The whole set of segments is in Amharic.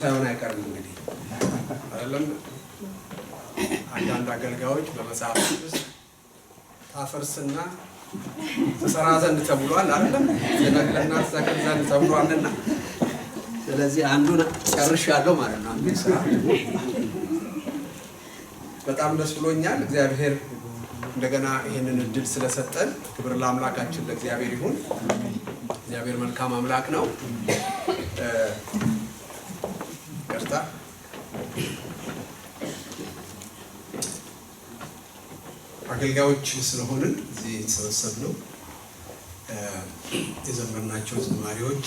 ሳይሆን አይቀርም እንግዲህ አይደለም። አንዳንድ አገልጋዮች በመጽሐፍ ቅዱስ ታፈርስና ተሰራ ዘንድ ተብሏል አይደለም። ለነገርና ተዘክር ዘንድ ተብሏልና ስለዚህ አንዱን ጨርሻለሁ ማለት ነው። አንዱ ስራ በጣም ደስ ብሎኛል። እግዚአብሔር እንደገና ይሄንን እድል ስለሰጠን ክብር ለአምላካችን ለእግዚአብሔር ይሁን። እግዚአብሔር መልካም አምላክ ነው። ቀርታ አገልጋዮች ስለሆንን እዚህ የተሰበሰብነው የዘመርናቸው ዝማሬዎች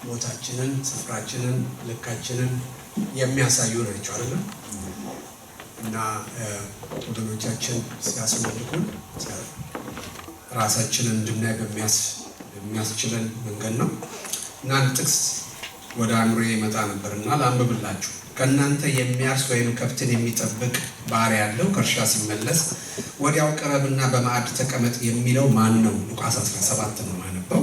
ቦታችንን፣ ስፍራችንን፣ ልካችንን የሚያሳዩ ናቸው አይደል? እና ወገኖቻችን ሲያስመልኩን ራሳችንን እንድናይ በሚያስችለን መንገድ ነው። እና አንድ ጥቅስ ወደ አእምሮዬ ይመጣ ነበርና ላንብብላችሁ። ከእናንተ የሚያርስ ወይም ከብትን የሚጠብቅ ባሪያ ያለው ከእርሻ ሲመለስ ወዲያው ቅረብና በማዕድ ተቀመጥ የሚለው ማን ነው? ሉቃስ 17 ነው ማነበው።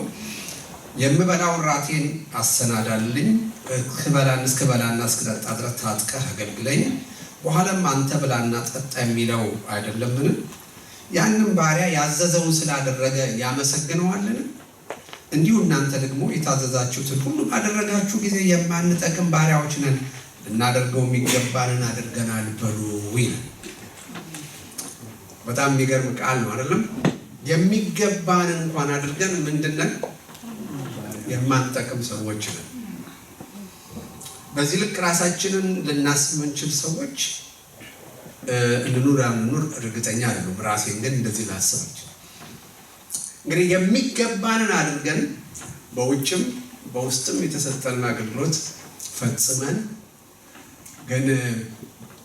የምበላውን ራቴን አሰናዳልኝ፣ እስክበላና እስክጠጣ ድረስ ታጥቀህ አገልግለኝ፣ በኋላም አንተ ብላና ጠጣ የሚለው አይደለምን? ያንም ባሪያ ያዘዘውን ስላደረገ ያመሰግነዋልን? እንዲሁ እናንተ ደግሞ የታዘዛችሁትን ሁሉ ባደረጋችሁ ጊዜ የማንጠቅም ባሪያዎች ነን፣ ልናደርገው የሚገባንን አድርገናል በሉ ይላል። በጣም የሚገርም ቃል ነው አይደለም? የሚገባንን እንኳን አድርገን ምንድነን? የማንጠቅም ሰዎች ነን። በዚህ ልክ ራሳችንን ልናስብ የምንችል ሰዎች እንኑር እርግጠኛ አይደለም። ራሴን ግን እንደዚህ ላስብ እንግዲህ የሚገባንን አድርገን በውጭም በውስጥም የተሰጠንን አገልግሎት ፈጽመን ግን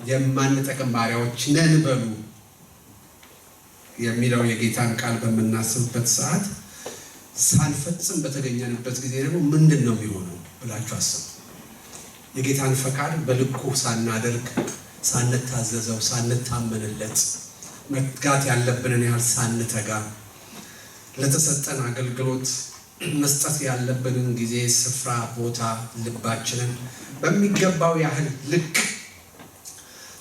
የማንጠቅም ባሪያዎች ነን በሉ የሚለው የጌታን ቃል በምናስብበት ሰዓት ሳንፈጽም በተገኘንበት ጊዜ ደግሞ ምንድን ነው የሚሆነው ብላችሁ አስቡ። የጌታን ፈቃድ በልኩ ሳናደርግ፣ ሳንታዘዘው፣ ሳንታመንለት፣ መትጋት ያለብንን ያህል ሳንተጋ፣ ለተሰጠን አገልግሎት መስጠት ያለብንን ጊዜ፣ ስፍራ፣ ቦታ፣ ልባችንን በሚገባው ያህል ልክ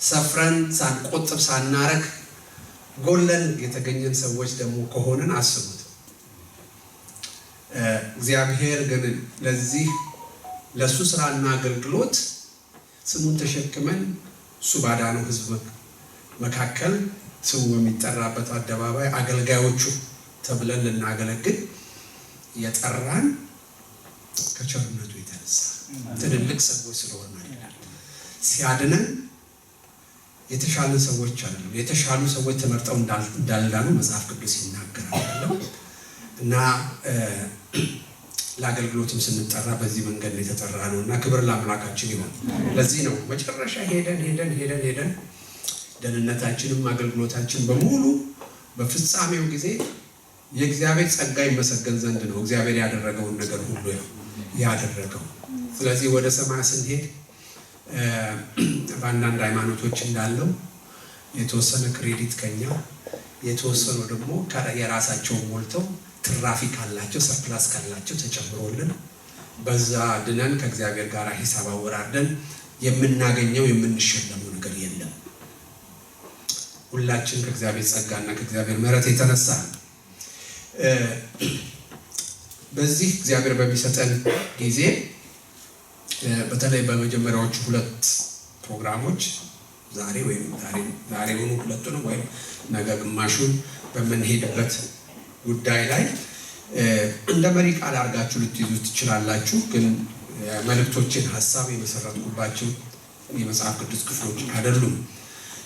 ሰፍረን ሳንቆጥብ ሳናረግ ጎለን የተገኘን ሰዎች ደግሞ ከሆንን አስቡት። እግዚአብሔር ግን ለዚህ ለሱ ስራና አገልግሎት ስሙን ተሸክመን እሱ ባዳነው ሕዝብ መካከል ስሙ በሚጠራበት አደባባይ አገልጋዮቹ ተብለን ልናገለግል የጠራን ከቸርነቱ የተነሳ ትልልቅ ሰዎች ስለሆነ አይደለም። ሲያድነን የተሻሉ ሰዎች አይደለም። የተሻሉ ሰዎች ተመርጠው እንዳልዳኑ መጽሐፍ ቅዱስ ይናገራል። እና ለአገልግሎትም ስንጠራ በዚህ መንገድ ነው የተጠራ ነው። እና ክብር ለአምላካችን ይሁን። ለዚህ ነው መጨረሻ ሄደን ደህንነታችንም አገልግሎታችን በሙሉ በፍጻሜው ጊዜ የእግዚአብሔር ጸጋ ይመሰገን ዘንድ ነው እግዚአብሔር ያደረገውን ነገር ሁሉ ያደረገው። ስለዚህ ወደ ሰማይ ስንሄድ በአንዳንድ ሃይማኖቶች እንዳለው የተወሰነ ክሬዲት ከኛ የተወሰነው ደግሞ የራሳቸውን ሞልተው ትራፊ ካላቸው ሰርፕላስ ካላቸው ተጨምሮልን በዛ ድነን ከእግዚአብሔር ጋር ሂሳብ አወራርደን የምናገኘው የምንሸለመው ነገር የለም። ሁላችን ከእግዚአብሔር ጸጋና ከእግዚአብሔር ምሕረት የተነሳ በዚህ እግዚአብሔር በሚሰጠን ጊዜ በተለይ በመጀመሪያዎቹ 2 ፕሮግራሞች ዛሬውኑ ሁለቱንም ወይም ነገ ግማሹን በምንሄድበት ጉዳይ ላይ እንደ መሪ ቃል አድርጋችሁ ልትይዙ ትችላላችሁ። ግን መልእክቶችን ሀሳብ የመሰረትኩባቸው የመጽሐፍ ቅዱስ ክፍሎች አይደሉም።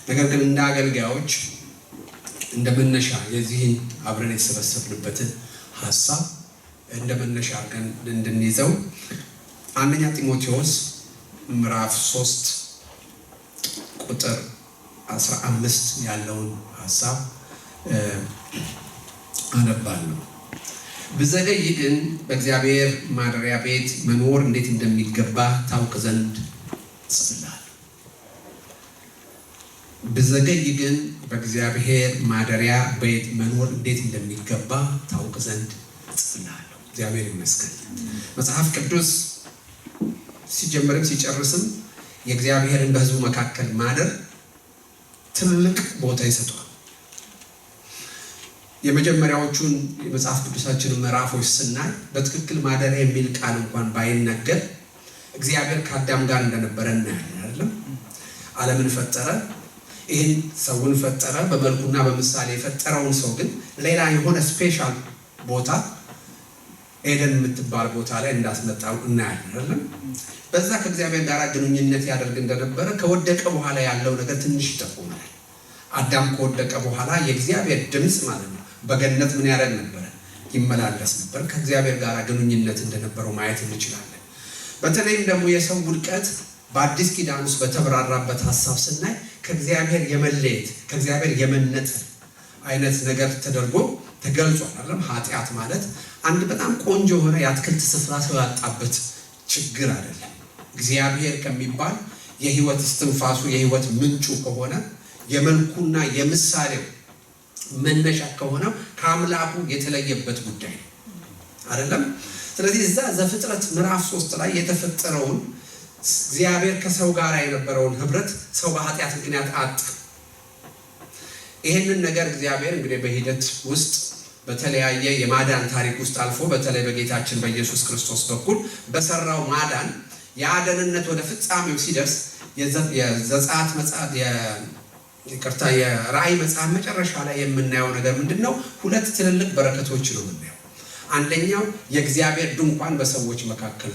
ነገር ግን እንደ አገልጋዮች እንደ መነሻ የዚህን አብረን የተሰበሰብንበትን ሀሳብ እንደ መነሻ አድርገን እንድንይዘው አንደኛ ጢሞቴዎስ ምዕራፍ 3 ቁጥር 15 ያለውን ሀሳብ አነባለሁ። ብዘገይ ግን በእግዚአብሔር ማደሪያ ቤት መኖር እንዴት እንደሚገባ ታውቅ ዘንድ ጽፍልሃለሁ። ብዘገይ ግን በእግዚአብሔር ማደሪያ ቤት መኖር እንዴት እንደሚገባ ታውቅ ዘንድ ጽፍልሃለሁ። እግዚአብሔር ይመስገን። መጽሐፍ ቅዱስ ሲጀምርም ሲጨርስም የእግዚአብሔርን በሕዝቡ መካከል ማደር ትልቅ ቦታ ይሰጠዋል። የመጀመሪያዎቹን የመጽሐፍ ቅዱሳችንን ምዕራፎች ስናይ በትክክል ማደሪያ የሚል ቃል እንኳን ባይነገር እግዚአብሔር ከአዳም ጋር እንደነበረ እናያለን አይደለም? ዓለምን ፈጠረ፣ ይህን ሰውን ፈጠረ፣ በመልኩና በምሳሌ የፈጠረውን ሰው ግን ሌላ የሆነ ስፔሻል ቦታ ኤደን የምትባል ቦታ ላይ እንዳስመጣው እናያለን አይደለም? በዛ ከእግዚአብሔር ጋር ግንኙነት ያደርግ እንደነበረ ከወደቀ በኋላ ያለው ነገር ትንሽ ይጠቁማል። አዳም ከወደቀ በኋላ የእግዚአብሔር ድምፅ ማለት ነው በገነት ምን ያደርግ ነበር? ይመላለስ ነበር። ከእግዚአብሔር ጋር ግንኙነት እንደነበረው ማየት እንችላለን። በተለይም ደግሞ የሰው ውድቀት በአዲስ ኪዳን ውስጥ በተብራራበት ሐሳብ ስናይ ከእግዚአብሔር የመለየት ከእግዚአብሔር የመነጠል አይነት ነገር ተደርጎ ተገልጿል አይደል? ኃጢአት ማለት አንድ በጣም ቆንጆ የሆነ የአትክልት ስፍራ ሰው ያጣበት ችግር አይደለም። እግዚአብሔር ከሚባል የህይወት እስትንፋሱ የህይወት ምንጩ ከሆነ የመልኩና የምሳሌው መነሻ ከሆነው ከአምላኩ የተለየበት ጉዳይ ነው አይደለም? ስለዚህ እዛ ዘፍጥረት ምዕራፍ 3 ላይ የተፈጠረውን እግዚአብሔር ከሰው ጋር የነበረውን ህብረት ሰው በኃጢአት ምክንያት አጣ። ይሄንን ነገር እግዚአብሔር እንግዲህ በሂደት ውስጥ በተለያየ የማዳን ታሪክ ውስጥ አልፎ በተለይ በጌታችን በኢየሱስ ክርስቶስ በኩል በሰራው ማዳን የአዳንነት ወደ ፍጻሜው ሲደርስ የዘጸአት መጽሐፍ የራእይ መጽሐፍ መጨረሻ ላይ የምናየው ነገር ምንድነው? ሁለት ትልልቅ በረከቶች ነው የምናየው። አንደኛው የእግዚአብሔር ድንኳን በሰዎች መካከል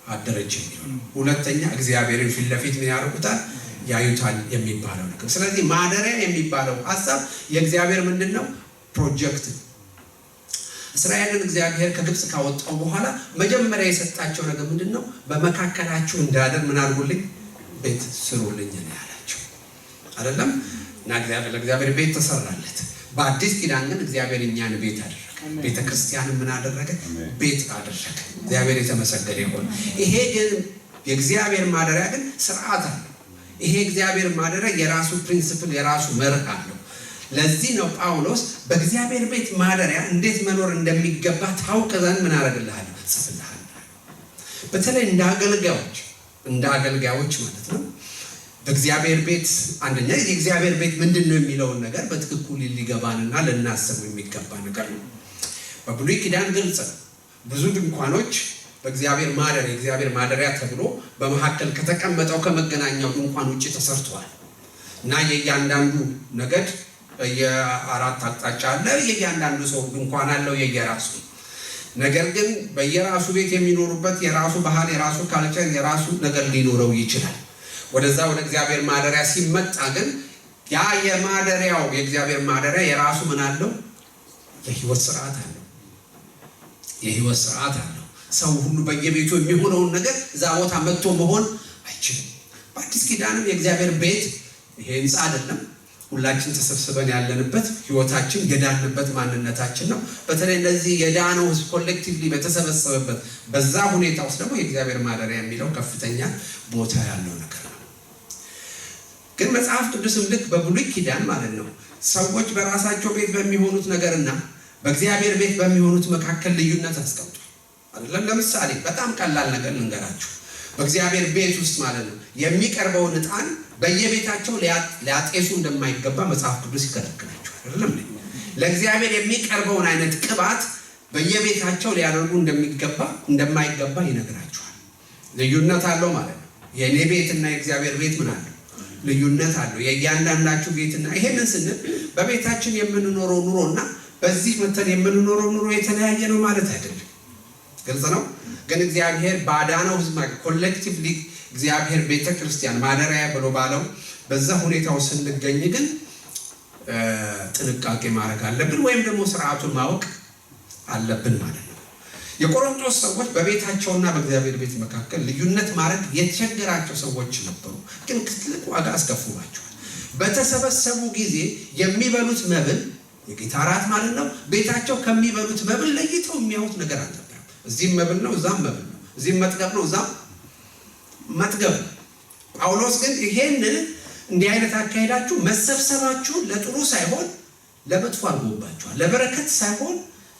አደረጀ የሚሆነው፣ ሁለተኛ እግዚአብሔርን ፊት ለፊት ምን ያደርጉታል? ያዩታል የሚባለው ነገር። ስለዚህ ማደሪያ የሚባለው ሐሳብ የእግዚአብሔር ምንድነው? ፕሮጀክት። እስራኤልን እግዚአብሔር ከግብጽ ካወጣው በኋላ መጀመሪያ የሰጣቸው ነገር ምንድነው? በመካከላችሁ እንዳደር ምን አድርጉልኝ? ቤት ስሩልኝ ነው ያላቸው አይደለም? እና ለእግዚአብሔር ቤት ተሰራለት። በአዲስ ኪዳን ግን እግዚአብሔር እኛን ቤት አደረገ። ቤተ ክርስቲያን ምን አደረገ? ቤት አደረገ። እግዚአብሔር የተመሰገነ ይሁን። ይሄ ግን የእግዚአብሔር ማደሪያ ግን ስርዓት አለው። ይሄ እግዚአብሔር ማደሪያ የራሱ ፕሪንሲፕል የራሱ መርህ አለው። ለዚህ ነው ጳውሎስ በእግዚአብሔር ቤት ማደሪያ እንዴት መኖር እንደሚገባ ታውቅ ዘንድ ምን አደረግልሃለሁ? ጽፍልሃለሁ። በተለይ እንደ አገልጋዮች ማለት ነው። በእግዚአብሔር ቤት አንደኛ የእግዚአብሔር ቤት ምንድነው የሚለውን ነገር በትክክል ሊገባንና ልናስብ የሚገባ ነገር ነው። በብሉይ ኪዳን ግልጽ ነው። ብዙ ድንኳኖች በእግዚአብሔር ማደሪያ የእግዚአብሔር ማደሪያ ተብሎ በመካከል ከተቀመጠው ከመገናኛው ድንኳን ውጪ ተሰርቷል እና የእያንዳንዱ ነገድ የአራት አቅጣጫ አለ። የእያንዳንዱ ሰው ድንኳን አለው የየራሱ። ነገር ግን በየራሱ ቤት የሚኖሩበት የራሱ ባህል፣ የራሱ ካልቸር፣ የራሱ ነገር ሊኖረው ይችላል። ወደዛ ወደ እግዚአብሔር ማደሪያ ሲመጣ ግን ያ የማደሪያው የእግዚአብሔር ማደሪያ የራሱ ምን አለው? የህይወት ስርዓት አለው። የህይወት ስርዓት አለው። ሰው ሁሉ በየቤቱ የሚሆነውን ነገር እዛ ቦታ መጥቶ መሆን አይችልም። በአዲስ ኪዳንም የእግዚአብሔር ቤት ይሄ ህንፃ አይደለም። ሁላችን ተሰብስበን ያለንበት ህይወታችን የዳንበት ማንነታችን ነው። በተለይ እንደዚህ የዳነው ህዝብ ኮሌክቲቭሊ በተሰበሰበበት በዛ ሁኔታ ውስጥ ደግሞ የእግዚአብሔር ማደሪያ የሚለው ከፍተኛ ቦታ ያለው ነገር ነው። ግን መጽሐፍ ቅዱስም ልክ በብሉይ ኪዳን ማለት ነው ሰዎች በራሳቸው ቤት በሚሆኑት ነገርና በእግዚአብሔር ቤት በሚሆኑት መካከል ልዩነት አስቀምጧል አይደለም? ለምሳሌ በጣም ቀላል ነገር ልንገራችሁ። በእግዚአብሔር ቤት ውስጥ ማለት ነው የሚቀርበውን ዕጣን በየቤታቸው ሊያጤሱ እንደማይገባ መጽሐፍ ቅዱስ ይከለክላቸዋል አይደለም? ለእግዚአብሔር የሚቀርበውን አይነት ቅባት በየቤታቸው ሊያደርጉ እንደማይገባ ይነግራቸዋል። ልዩነት አለው ማለት ነው። የኔ ቤትና የእግዚአብሔር ቤት ምን አለው? ልዩነት አለው። የእያንዳንዳችሁ ቤትና ይሄንን ስንል በቤታችን የምንኖረው ኑሮና በዚህ መተን የምንኖረው ኑሮ የተለያየ ነው ማለት አይደለም። ግልጽ ነው። ግን እግዚአብሔር ባዳነው ህዝብ ኮሌክቲቭሊ እግዚአብሔር ቤተክርስቲያን ማደሪያ ብሎ ባለው በዛ ሁኔታው ስንገኝ ግን ጥንቃቄ ማድረግ አለብን፣ ወይም ደግሞ ስርዓቱን ማወቅ አለብን ማለት ነው። የቆሮንቶስ ሰዎች በቤታቸውና በእግዚአብሔር ቤት መካከል ልዩነት ማድረግ የተቸገራቸው ሰዎች ነበሩ። ግን ትልቅ ዋጋ አስከፍሏቸዋል። በተሰበሰቡ ጊዜ የሚበሉት መብል የጌታ እራት ማለት ነው ቤታቸው ከሚበሉት መብል ለይተው የሚያዩት ነገር አልነበረም። እዚህም መብል ነው፣ እዛም መብል ነው፣ እዚህም መጥገብ ነው፣ እዛም መጥገብ ነው። ጳውሎስ ግን ይሄንን እንዲህ አይነት አካሄዳችሁ መሰብሰባችሁ ለጥሩ ሳይሆን ለመጥፎ አድርጎባችኋል፣ ለበረከት ሳይሆን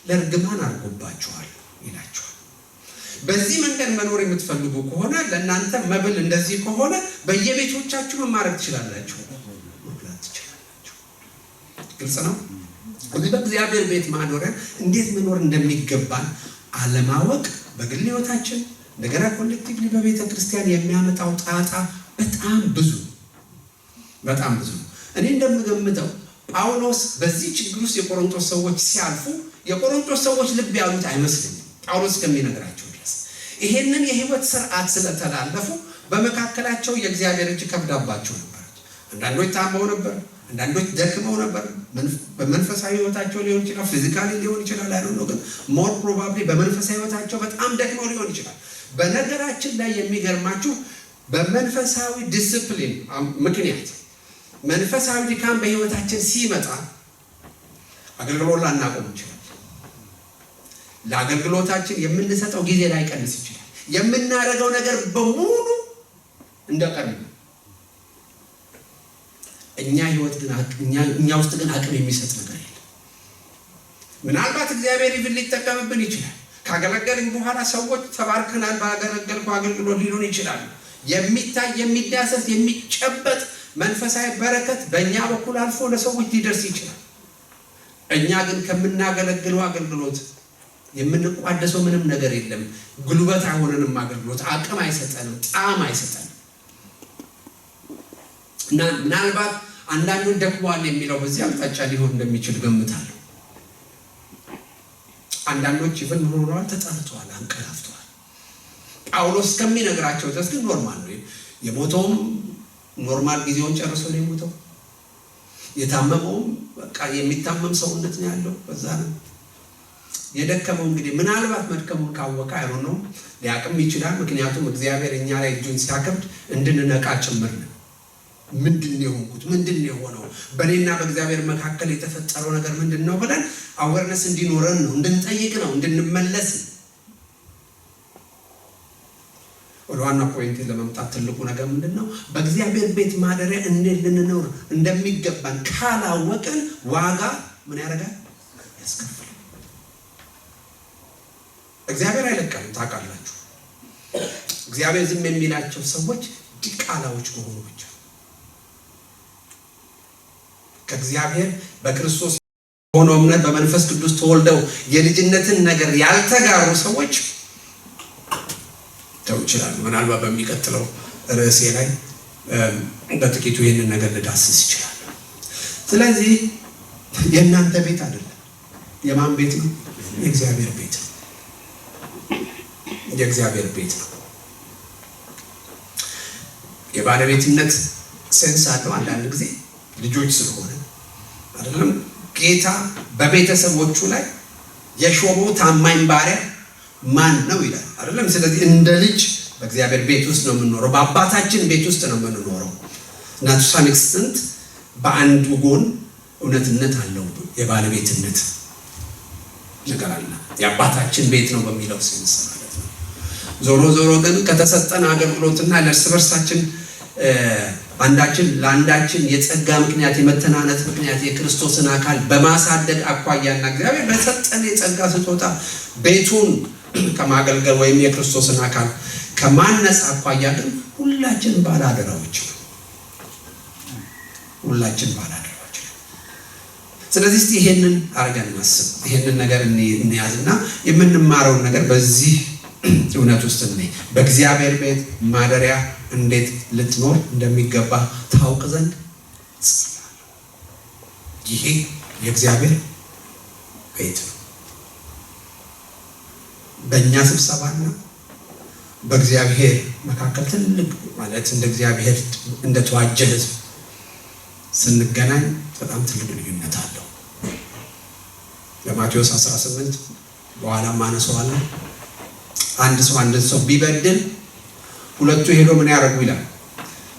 ለርግማን አድርጎባችኋል ይላችኋል። በዚህ መንገድ መኖር የምትፈልጉ ከሆነ ለእናንተ መብል እንደዚህ ከሆነ በየቤቶቻችሁ ማድረግ ትችላላችሁ፣ መብላት ትችላላችሁ። ግልጽ ነው። እዚህ በእግዚአብሔር ቤት ማኖሪያ እንዴት መኖር እንደሚገባን አለማወቅ በግል ህይወታችን እንደገና ኮሌክቲቭሊ በቤተ ክርስቲያን የሚያመጣው ጣጣ በጣም ብዙ ነው። እኔ እንደምገምተው ጳውሎስ በዚህ ችግር ውስጥ የቆሮንቶስ ሰዎች ሲያልፉ የቆሮንቶስ ሰዎች ልብ ያሉት አይመስልኝም ጳውሎስ ከሚነግራቸው ድረስ። ይሄንን የህይወት ስርዓት ስለተላለፉ በመካከላቸው የእግዚአብሔር እጅ ከብዳባቸው ነበር። አንዳንዶች ታመው ነበር፣ አንዳንዶች ደክመው ነበር። በመንፈሳዊ ህይወታቸው ሊሆን ይችላል፣ ፊዚካሊ ሊሆን ይችላል። አይደለም ግን ሞር ፕሮባብሊ በመንፈሳዊ ህይወታቸው በጣም ደክመው ሊሆን ይችላል። በነገራችን ላይ የሚገርማችሁ በመንፈሳዊ ዲሲፕሊን ምክንያት መንፈሳዊ ድካም በህይወታችን ሲመጣ አገልግሎት ላናቆም ይችላል። ለአገልግሎታችን የምንሰጠው ጊዜ ላይ ቀንስ ይችላል። የምናደርገው ነገር በሙሉ እንደቀርም እኛ ውስጥ ግን አቅም የሚሰጥ ነገር የለም። ምናልባት እግዚአብሔር ይብን ሊጠቀምብን ይችላል። ካገለገልን በኋላ ሰዎች ተባርከናል ባገለገልኩ አገልግሎት ሊሉን ይችላል። የሚታይ የሚዳሰስ የሚጨበጥ መንፈሳዊ በረከት በእኛ በኩል አልፎ ለሰዎች ሊደርስ ይችላል። እኛ ግን ከምናገለግለው አገልግሎት የምንቋደሰው ምንም ነገር የለም። ጉልበት አይሆነንም። አገልግሎት አቅም አይሰጠንም፣ ጣዕም አይሰጠንም። እና ምናልባት አንዳንዶች ደክመዋል የሚለው በዚህ አቅጣጫ ሊሆን እንደሚችል ገምታለሁ። አንዳንዶች ይፈን ሆነዋል፣ ተጣልተዋል፣ አንቀላፍተዋል። ጳውሎስ ከሚነግራቸው ድረስ ግን ኖርማል ነው። የሞተውም ኖርማል ጊዜውን ጨርሶ ነው የሞተው። የታመመውም በቃ የሚታመም ሰውነት ነው ያለው፣ በዛ ነው የደከመው። እንግዲህ ምናልባት መድከሙን ካወቀ አይሆነው ሊያቅም ይችላል። ምክንያቱም እግዚአብሔር እኛ ላይ እጁን ሲያከብድ እንድንነቃ ጭምር ነው። ምንድነው የሆንኩት? ምንድነው የሆነው? በእኔና በእግዚአብሔር መካከል የተፈጠረው ነገር ምንድነው ብለን አዌርነስ እንዲኖረን ነው፣ እንድንጠይቅ ነው፣ እንድንመለስ ነው። ዋና ፖይንት ለመምጣት ትልቁ ነገር ምንድነው? በእግዚአብሔር ቤት ማደሪያ እንዴት ልንኖር እንደሚገባን ካላወቅን ዋጋ ምን ያደርጋል? ያስከፍላል። እግዚአብሔር አይለቀንም። ታውቃላችሁ፣ እግዚአብሔር ዝም የሚላቸው ሰዎች ዲቃላዎች ከሆኑ ብቻ። ከእግዚአብሔር በክርስቶስ ሆኖ እምነት በመንፈስ ቅዱስ ተወልደው የልጅነትን ነገር ያልተጋሩ ሰዎች ተው ይችላል። ምናልባት በሚቀጥለው ርዕሴ ላይ በጥቂቱ ይህንን ነገር ልዳስስ ይችላል። ስለዚህ የእናንተ ቤት አይደለም። የማን ቤት ነው? የእግዚአብሔር ቤት ነው። የእግዚአብሔር ቤት ነው። የባለቤትነት ሴንስ አለው። አንዳንድ ጊዜ ልጆች ስለሆነ አይደለም ጌታ በቤተሰቦቹ ላይ የሾመው ታማኝ ባሪያ ማን ነው ይላል አይደለም። ስለዚህ እንደ ልጅ በእግዚአብሔር ቤት ውስጥ ነው የምንኖረው፣ በአባታችን ቤት ውስጥ ነው የምንኖረው። እና ቱ ሳም ኤክስተንት በአንድ ጎን እውነትነት አለው፣ የባለቤትነት ነገር አለ። የአባታችን ቤት ነው በሚለው ሴንስ ማለት ነው። ዞሮ ዞሮ ግን ከተሰጠን አገልግሎትና ለእርስ በርሳችን አንዳችን ለአንዳችን የጸጋ ምክንያት የመተናነት ምክንያት የክርስቶስን አካል በማሳደግ አኳያና እግዚአብሔር በሰጠን የጸጋ ስጦታ ቤቱን ከማገልገል ወይም የክርስቶስን አካል ከማነጽ አኳያ ግን ሁላችን ባለአደራዎች ነው። ሁላችን ባለአደራዎች ነው። ስለዚህ እስቲ ይሄንን አድርገን እናስብ፣ ይሄንን ነገር እንያዝና የምንማረውን ነገር በዚህ እውነት ውስጥ ነኝ። በእግዚአብሔር ቤት ማደሪያ እንዴት ልትኖር እንደሚገባ ታውቅ ዘንድ ይሄ የእግዚአብሔር ቤት ነው። በእኛ ስብሰባና በእግዚአብሔር መካከል ትልቅ ማለት እንደ እግዚአብሔር እንደተዋጀ ሕዝብ ስንገናኝ በጣም ትልቅ ልዩነት አለው። በማቴዎስ 18 በኋላ ማነሳዋለሁ። አንድ ሰው ቢበድል ሁለቱ ሄዶ ምን ያደርጉ ይላል?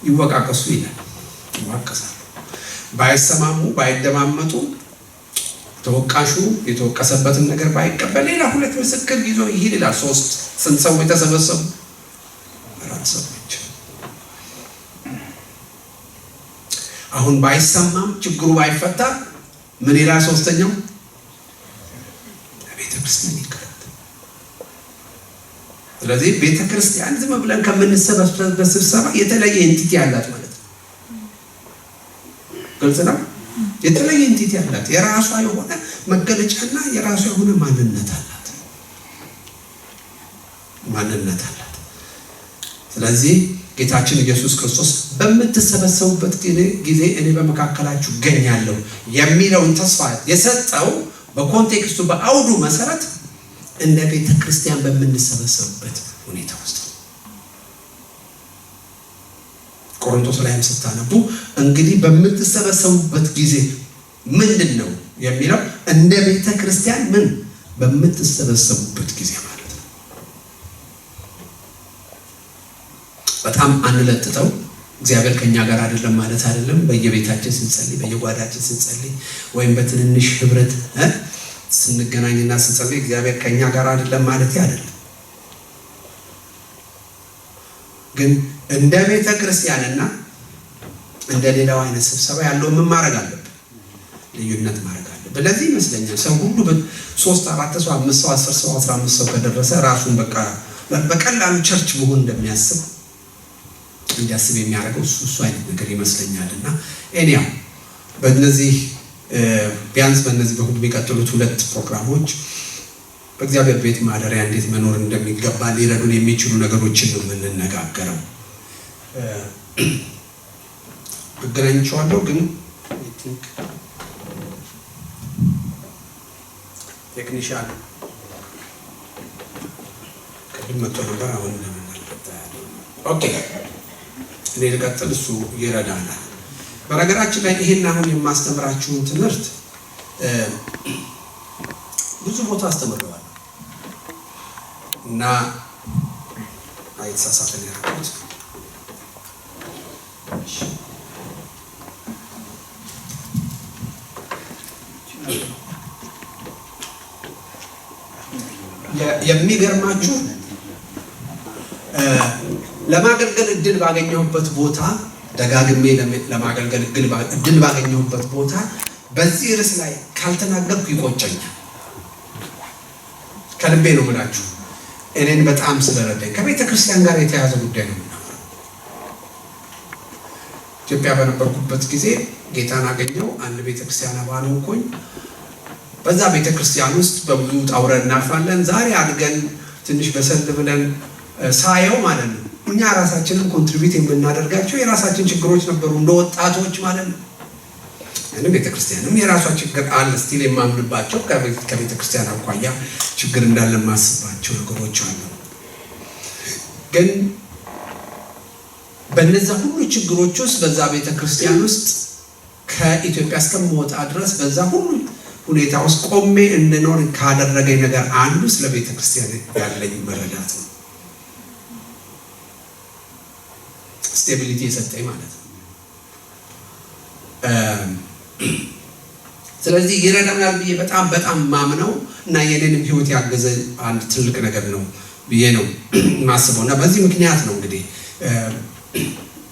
ይወቃቀሱ ይላል። ይዋቀሳሉ። ባይሰማሙ ባይደማመጡ ተወቃሹ የተወቀሰበትን ነገር ባይቀበል ሌላ ሁለት ምስክር ይዞ ይሄድ ይላል። ስንት ሰዎች ተሰበሰቡ? 4 ሰዎች። አሁን ባይሰማም ችግሩ ባይፈታ ምን ይላል? ሶስተኛው ቤተ ክርስቲያን ይቀራል። ስለዚህ ቤተክርስቲያን ዝም ብለን ከምንሰበሰብበት ስብሰባ የተለየ ኤንቲቲ አላት ማለት ነው። ግልጽ ነው። የተለየ ኤንቲቲ አላት፣ የራሷ የሆነ መገለጫና የራሷ የሆነ ማንነት አላት። ስለዚህ ጌታችን ኢየሱስ ክርስቶስ በምትሰበሰቡበት ጊዜ እኔ በመካከላችሁ እገኛለሁ የሚለውን ተስፋ የሰጠው በኮንቴክስቱ በአውዱ መሰረት እንደ ቤተ ክርስቲያን በምንሰበሰብበት ሁኔታ ውስጥ ቆሮንቶስ ላይም ስታነቡ እንግዲህ በምትሰበሰቡበት ጊዜ ምንድን ነው የሚለው እንደ ቤተ ክርስቲያን ምን በምትሰበሰቡበት ጊዜ ማለት ነው። በጣም አንለጥተው እግዚአብሔር ከኛ ጋር አይደለም ማለት አይደለም። በየቤታችን ስንጸልይ፣ በየጓዳችን ስንጸልይ ወይም በትንንሽ ህብረት ስንገናኝና ስንጸልይ እግዚአብሔር ከኛ ጋር አይደለም ማለት አይደለም። ግን እንደ ቤተ ክርስቲያንና እንደ ሌላው አይነት ስብሰባ ያለው ምን ማድረግ አለብን? ልዩነት ማድረግ አለብን። ለዚህ ይመስለኛል ሰው ሁሉ 3 4 ሰው 5 ሰው 10 ሰው 15 ሰው ከደረሰ ራሱን በቀላሉ ቸርች መሆን እንደሚያስብ እንዲያስብ የሚያደርገው እሱ አይነት ነገር ይመስለኛልና እኔው በእነዚህ ቢያንስ በእነዚህ በሁሉ የሚቀጥሉት 2 ፕሮግራሞች በእግዚአብሔር ቤት ማደሪያ እንዴት መኖር እንደሚገባ ሊረዱን የሚችሉ ነገሮችን ነው የምንነጋገረው። አገናኝቼዋለሁ ግን ቴክኒሻን ቅድም መጥቶ ነበር። አሁን ኦኬ እኔ ልቀጥል፣ እሱ ይረዳናል። በነገራችን ላይ ይሄን አሁን የማስተምራችሁን ትምህርት ብዙ ቦታ አስተምረዋለሁ እና አይተሳሳተን ያልኩት የሚገርማችሁ ለማገልገል እድል ባገኘሁበት ቦታ ደጋግሜ ለማገልገል እድል ባገኘሁበት ቦታ በዚህ ርዕስ ላይ ካልተናገርኩ ይቆጨኛል። ከልቤ ነው የምላችሁ። እኔን በጣም ስለረዳኝ ከቤተ ክርስቲያን ጋር የተያያዘ ጉዳይ ነው የምናወራው። ኢትዮጵያ በነበርኩበት ጊዜ ጌታን አገኘው። አንድ ቤተ ክርስቲያን አባል ሆንኩኝ። በዛ ቤተ ክርስቲያን ውስጥ በብዙ ጣውረን እናልፋለን። ዛሬ አድገን ትንሽ በሰል ብለን ሳየው ማለት ነው እኛ ራሳችንን ኮንትሪቢዩት የምናደርጋቸው የራሳችን ችግሮች ነበሩ እንደ ወጣቶች ማለት ነው። እኔ ቤተ ክርስቲያንም የራሷ ችግር አለ ስቲል የማምንባቸው ከቤተ ክርስቲያን አኳያ ችግር እንዳለ ማስባቸው ነገሮች አሉ። ግን በእነዛ ሁሉ ችግሮች ውስጥ በዛ ቤተ ክርስቲያን ውስጥ ከኢትዮጵያ እስከምወጣ ድረስ በዛ ሁሉ ሁኔታ ውስጥ ቆሜ እንድኖር ካደረገኝ ነገር አንዱ ስለ ቤተ ክርስቲያን ያለኝ መረዳት ነው። ስቴቢሊቲ የሰጠኝ ማለት ነው። ስለዚህ ይረዳናል ብዬ በጣም ማምነው እና የኔንም ህይወት ያገዘ አንድ ትልቅ ነገር ነው ብዬ ነው ማስበው እና በዚህ ምክንያት ነው እንግዲህ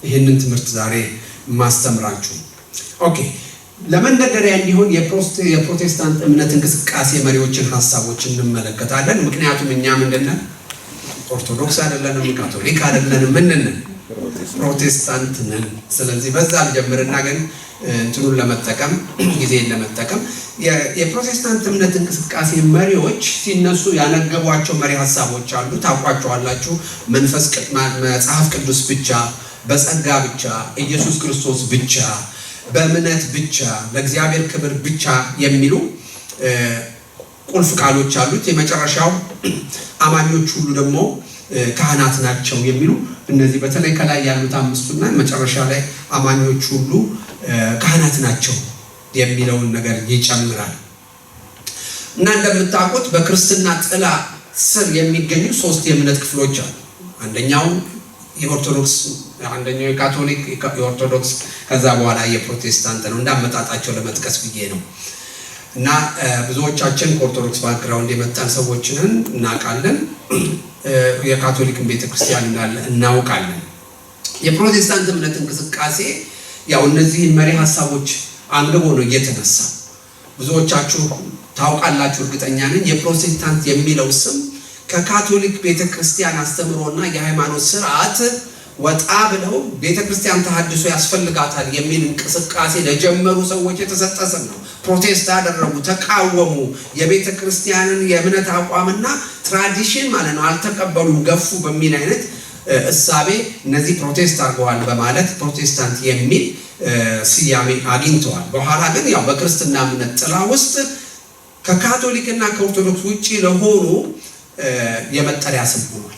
ይሄንን ትምህርት ዛሬ ማስተምራችሁ። ኦኬ ለመንደርደሪያ እንዲሆን የፕሮቴስታንት እምነት እንቅስቃሴ መሪዎችን ሐሳቦችን እንመለከታለን። ምክንያቱም እኛ ምንድነው ኦርቶዶክስ አይደለንም፣ ካቶሊክ አይደለንም፣ ምንነን ፕሮቴስታንት ነን። ስለዚህ በዛ ልጀምርና ግን እንትኑን ለመጠቀም ጊዜን ለመጠቀም የፕሮቴስታንት እምነት እንቅስቃሴ መሪዎች ሲነሱ ያነገቧቸው መሪ ሐሳቦች አሉ። ታውቋቸዋላችሁ። መጽሐፍ ቅዱስ ብቻ፣ በጸጋ ብቻ፣ ኢየሱስ ክርስቶስ ብቻ፣ በእምነት ብቻ፣ ለእግዚአብሔር ክብር ብቻ የሚሉ ቁልፍ ቃሎች አሉት። የመጨረሻው አማኞች ሁሉ ደግሞ ካህናት ናቸው የሚሉ እነዚህ በተለይ ከላይ ያሉት አምስቱና መጨረሻ ላይ አማኞች ሁሉ ካህናት ናቸው የሚለውን ነገር ይጨምራል። እና እንደምታውቁት በክርስትና ጥላ ስር የሚገኙ 3 የእምነት ክፍሎች አሉ። አንደኛው የኦርቶዶክስ፣ አንደኛው የካቶሊክ፣ የኦርቶዶክስ፣ ከዛ በኋላ የፕሮቴስታንት ነው። እንዳመጣጣቸው ለመጥቀስ ብዬ ነው። እና ብዙዎቻችን ከኦርቶዶክስ ባክግራውንድ የመጣን ሰዎችን እናውቃለን። የካቶሊክን ቤተክርስቲያን እንዳለ እናውቃለን። የፕሮቴስታንት እምነት እንቅስቃሴ ያው እነዚህ መሪ ሐሳቦች አንግቦ ነው እየተነሳ። ብዙዎቻችሁ ታውቃላችሁ እርግጠኛ ነኝ። የፕሮቴስታንት የሚለው ስም ከካቶሊክ ቤተክርስቲያን አስተምሮና የሃይማኖት ስርዓት ወጣ ብለው ቤተክርስቲያን ተሐድሶ ያስፈልጋታል የሚል እንቅስቃሴ ለጀመሩ ሰዎች የተሰጠ ስም ነው። ፕሮቴስት አደረጉ፣ ተቃወሙ። የቤተክርስቲያንን የእምነት አቋምና ትራዲሽን ማለት ነው አልተቀበሉም፣ ገፉ በሚል አይነት እሳቤ እነዚህ ፕሮቴስት አድርገዋል በማለት ፕሮቴስታንት የሚል ስያሜ አግኝተዋል። በኋላ ግን ያው በክርስትና እምነት ጥላ ውስጥ ከካቶሊክና ከኦርቶዶክስ ውጪ ለሆኑ የመጠሪያ ስም ሆኗል።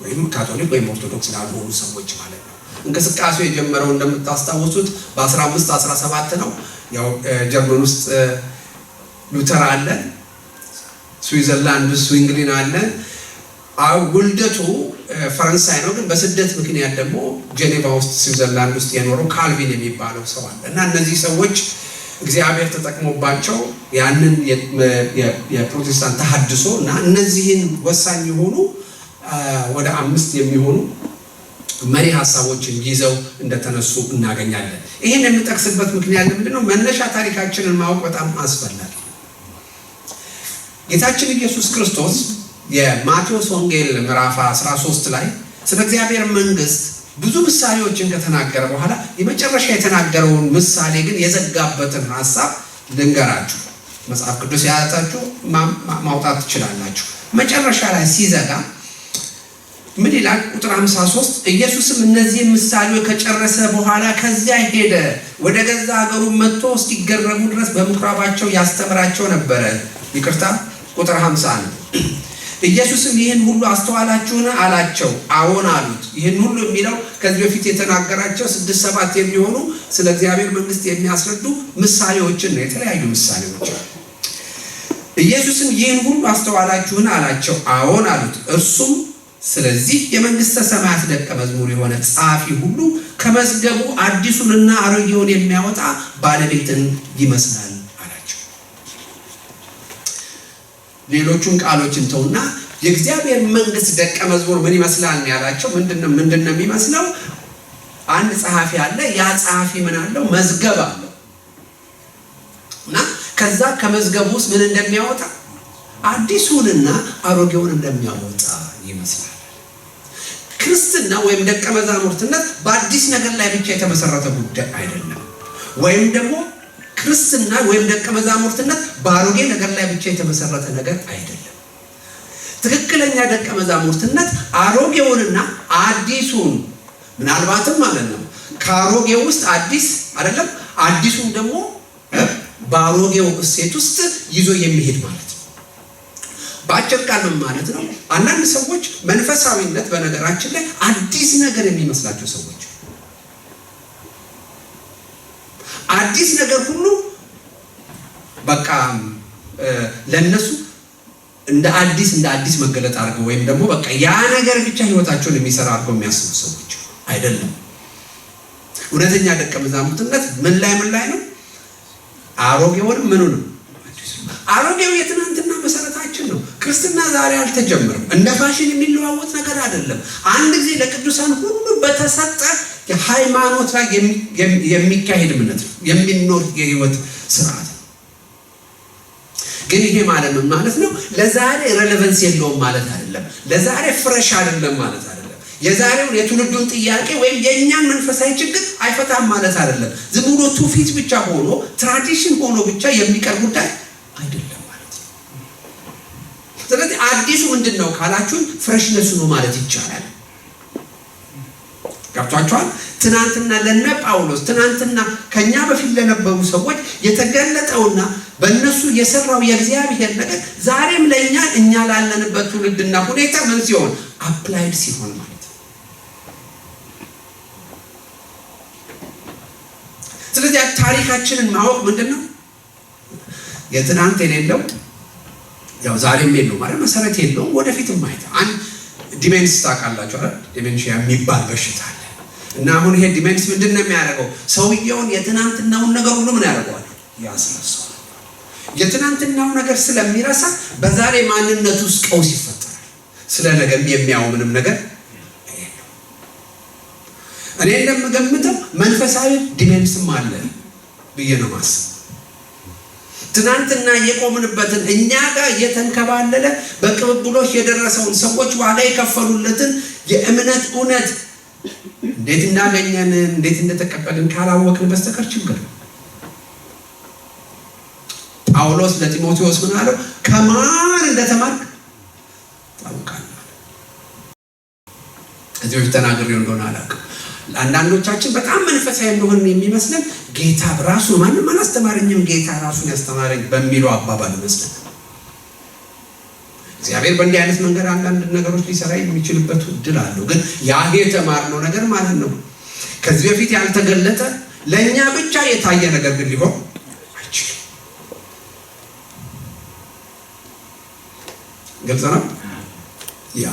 ወይም ካቶሊክ ወይም ኦርቶዶክስ ላልሆኑ ሰዎች ማለት ነው። እንቅስቃሴው የጀመረው እንደምታስታውሱት በ1517 ነው። ያው ጀርመን ውስጥ ሉተር አለ፣ ስዊዘርላንድ ውስጥ ስዊንግሊን አለ። ውልደቱ ፈረንሳይ ነው፣ ግን በስደት ምክንያት ደግሞ ጄኔቫ ውስጥ ስዊዘርላንድ ውስጥ የኖረው ካልቪን የሚባለው ሰው አለ እና እነዚህ ሰዎች እግዚአብሔር ተጠቅሞባቸው ያንን የፕሮቴስታንት ተሐድሶ እና እነዚህን ወሳኝ የሆኑ ወደ 5 የሚሆኑ መሪ ሐሳቦችን ይዘው እንደተነሱ እናገኛለን። ይሄን የምጠቅስበት ምክንያት ምንድነው? መነሻ ታሪካችንን ማወቅ በጣም አስፈላጊ። ጌታችን ኢየሱስ ክርስቶስ የማቴዎስ ወንጌል ምዕራፍ 13 ላይ ስለ እግዚአብሔር መንግስት ብዙ ምሳሌዎችን ከተናገረ በኋላ የመጨረሻ የተናገረውን ምሳሌ ግን የዘጋበትን ሐሳብ ልንገራችሁ። መጽሐፍ ቅዱስ ያያታችሁ ማውጣት ትችላላችሁ። መጨረሻ ላይ ሲዘጋ ምን ይላል? ቁጥር 53 ኢየሱስም እነዚህ ምሳሌዎች ከጨረሰ በኋላ ከዚያ ሄደ፣ ወደ ገዛ ሀገሩ መጥቶ እስኪገረሙ ድረስ በምኩራባቸው ያስተምራቸው ነበረ። ይቅርታ፣ ቁጥር 51 ኢየሱስም ይህን ሁሉ አስተዋላችሁን አላቸው። አዎን አሉት። ይህን ሁሉ የሚለው ከዚህ በፊት የተናገራቸው 6-7 የሚሆኑ ስለ እግዚአብሔር መንግስት የሚያስረዱ ምሳሌዎችን ነው፣ የተለያዩ ምሳሌዎች። ኢየሱስም ይህን ሁሉ አስተዋላችሁን አላቸው። አዎን አሉት። እርሱም ስለዚህ የመንግስተ ሰማያት ደቀ መዝሙር የሆነ ጻፊ ሁሉ ከመዝገቡ አዲሱንና አሮጌውን የሚያወጣ ባለቤትን ይመስላል አላቸው። ሌሎቹን ቃሎችን ተውና የእግዚአብሔር መንግስት ደቀ መዝሙር ምን ይመስላል ነው ያላቸው። ምንድነው የሚመስለው? አንድ ጸሐፊ አለ። ያ ጸሐፊ ምን አለው? መዝገብ አለው እና ከዛ ከመዝገቡ ውስጥ ምን እንደሚያወጣ አዲሱንና አሮጌውን እንደሚያወጣ ይመስላል። ክርስትና ወይም ደቀ መዛሙርትነት በአዲስ ነገር ላይ ብቻ የተመሰረተ ጉዳይ አይደለም። ወይም ደግሞ ክርስትና ወይም ደቀ መዛሙርትነት በአሮጌ ነገር ላይ ብቻ የተመሰረተ ነገር አይደለም። ትክክለኛ ደቀ መዛሙርትነት አሮጌውንና አዲሱን ምናልባትም ማለት ነው ከአሮጌው ውስጥ አዲስ አይደለም፣ አዲሱን ደግሞ በአሮጌው እሴት ውስጥ ይዞ የሚሄድ ማለት ነው። በአጭር ቃል ምን ማለት ነው? አንዳንድ ሰዎች መንፈሳዊነት በነገራችን ላይ አዲስ ነገር የሚመስላቸው ሰዎች አዲስ ነገር ሁሉ በቃ ለነሱ እንደ አዲስ መገለጥ አድርገው ወይም ደግሞ በቃ ያ ነገር ብቻ ህይወታቸውን የሚሰራ አድርገው የሚያስቡ ሰዎች አይደለም። እውነተኛ ደቀ መዛሙርትነት ምን ላይ ነው? አሮጌውንም ምኑ ነው? አሮጌው የትናንትና መሰረታችን ነው። ክርስትና ዛሬ አልተጀመረም። እንደ ፋሽን የሚለዋወጥ ነገር አይደለም። አንድ ጊዜ ለቅዱሳን ሁሉ በተሰጠ የሃይማኖት ላይ የሚካሄድ እምነት ነው፣ የሚኖር የህይወት ስርዓት ነው። ግን ይሄ ማለት ምን ማለት ነው? ለዛሬ ሬሌቫንስ የለውም ማለት አይደለም። ለዛሬ ፍሬሽ አይደለም ማለት አይደለም። የዛሬውን የትውልዱን ጥያቄ ወይም የእኛን መንፈሳዊ ችግር አይፈታም ማለት አይደለም። ዝም ብሎ ትውፊት ብቻ ሆኖ ትራዲሽን ሆኖ ብቻ የሚቀር ጉዳይ አይደለም ማለት ነው። ስለዚህ አዲሱ ምንድነው ካላችሁ ፍሬሽነሱ ነው ማለት ይቻላል። ገብቷችኋል? ትናንትና ለነ ጳውሎስ ትናንትና ከኛ በፊት ለነበሩ ሰዎች የተገለጠውና በእነሱ የሰራው የእግዚአብሔር ነገር ዛሬም ለኛ እኛ ላለንበት ትውልድና ሁኔታ ምን ሲሆን አፕላይድ ሲሆን ማለት ነው። ስለዚህ ታሪካችንን ማወቅ ምንድነው? የትናንት የሌለው ያው ዛሬም የለው ማለት መሰረት የለው፣ ወደፊትም ማይታ አንድ ዲሜንስ ታውቃላችሁ አይደል? ዲሜንሽያ የሚባል በሽታ አለ እና አሁን ይሄ ዲሜንስ ምንድነው የሚያደርገው? ሰውየውን የትናንትናውን ነገር ሁሉ ምን ያደርገዋል? ያስረሳዋል። የትናንትናው ነገር ስለሚረሳ በዛሬ ማንነቱ ውስጥ ቀውስ ይፈጠራል። ስለ ነገም የሚያው ምንም ነገር የለው። እኔ እንደምገምተው መንፈሳዊ ዲሜንስም አለ ብዬ ነው ማስበው። ትናንትና የቆምንበትን እኛ ጋር የተንከባለለ በቅብብሎሽ የደረሰውን ሰዎች ዋጋ የከፈሉለትን የእምነት እውነት እንዴት እንዳገኘን እንዴት እንደተቀበልን ካላወቅን በስተቀር ችግር ነው። ጳውሎስ ለጢሞቴዎስ ምን አለው? ከማን እንደተማርክ ታውቃለህ። እዚህ በፊት ተናግሬው እንደሆነ አላውቅም። አንዳንዶቻችን በጣም መንፈሳዊ እንደሆነ የሚመስለን ጌታ ራሱ ማንም አላስተማረኝም ጌታ ራሱን ያስተማረኝ በሚለው አባባል ይመስላል። እግዚአብሔር በእንዲህ አይነት መንገድ አንዳንድ ነገሮች ሊሰራ የሚችልበት እድል አለው። ግን ያ የተማርነው ነገር ማለት ነው ከዚህ በፊት ያልተገለጠ ለእኛ ብቻ የታየ ነገር ግን ሊሆን አይችልም። ግልጽ ነው። ያ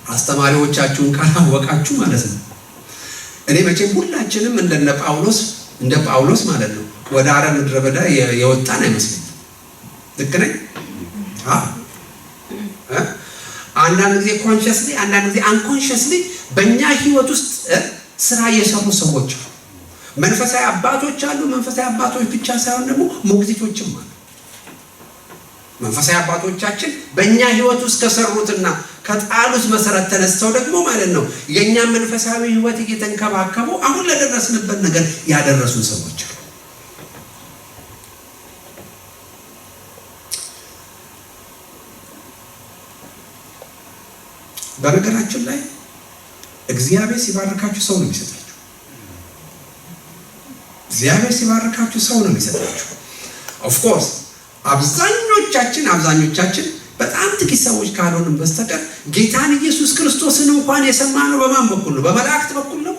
አስተማሪዎቻችሁን ካላወቃችሁ ማለት ነው። እኔ መቼም ሁላችንም እንደ ጳውሎስ ማለት ነው ወደ አረብ ምድረ በዳ የወጣን አይመስልም። ልክ ነኝ? አንዳንድ ጊዜ ኮንሽስሊ አንዳንድ ጊዜ አንኮንሽስሊ በእኛ ህይወት ውስጥ ስራ የሰሩ ሰዎች አሉ። መንፈሳዊ አባቶች አሉ። መንፈሳዊ አባቶች ብቻ ሳይሆን ደግሞ ሞግዚቶችም አሉ። መንፈሳዊ አባቶቻችን በእኛ ህይወት ውስጥ ከሰሩትና ከጣሉት መሰረት ተነስተው ደግሞ ማለት ነው የእኛ መንፈሳዊ ህይወት እየተንከባከቡ አሁን ለደረስንበት ነገር ያደረሱን ሰዎች አሉ። በነገራችን ላይ እግዚአብሔር ሲባርካችሁ ሰው ነው የሚሰጣችሁ። እግዚአብሔር ሲባርካችሁ ሰው ነው የሚሰጣችሁ። ኦፍ ኮርስ አብዛኞቻችን በጣም ጥቂት ሰዎች ካልሆንም በስተቀር ጌታን ኢየሱስ ክርስቶስን እንኳን የሰማነው በማን በኩል ነው? በመላእክት በኩል ነው።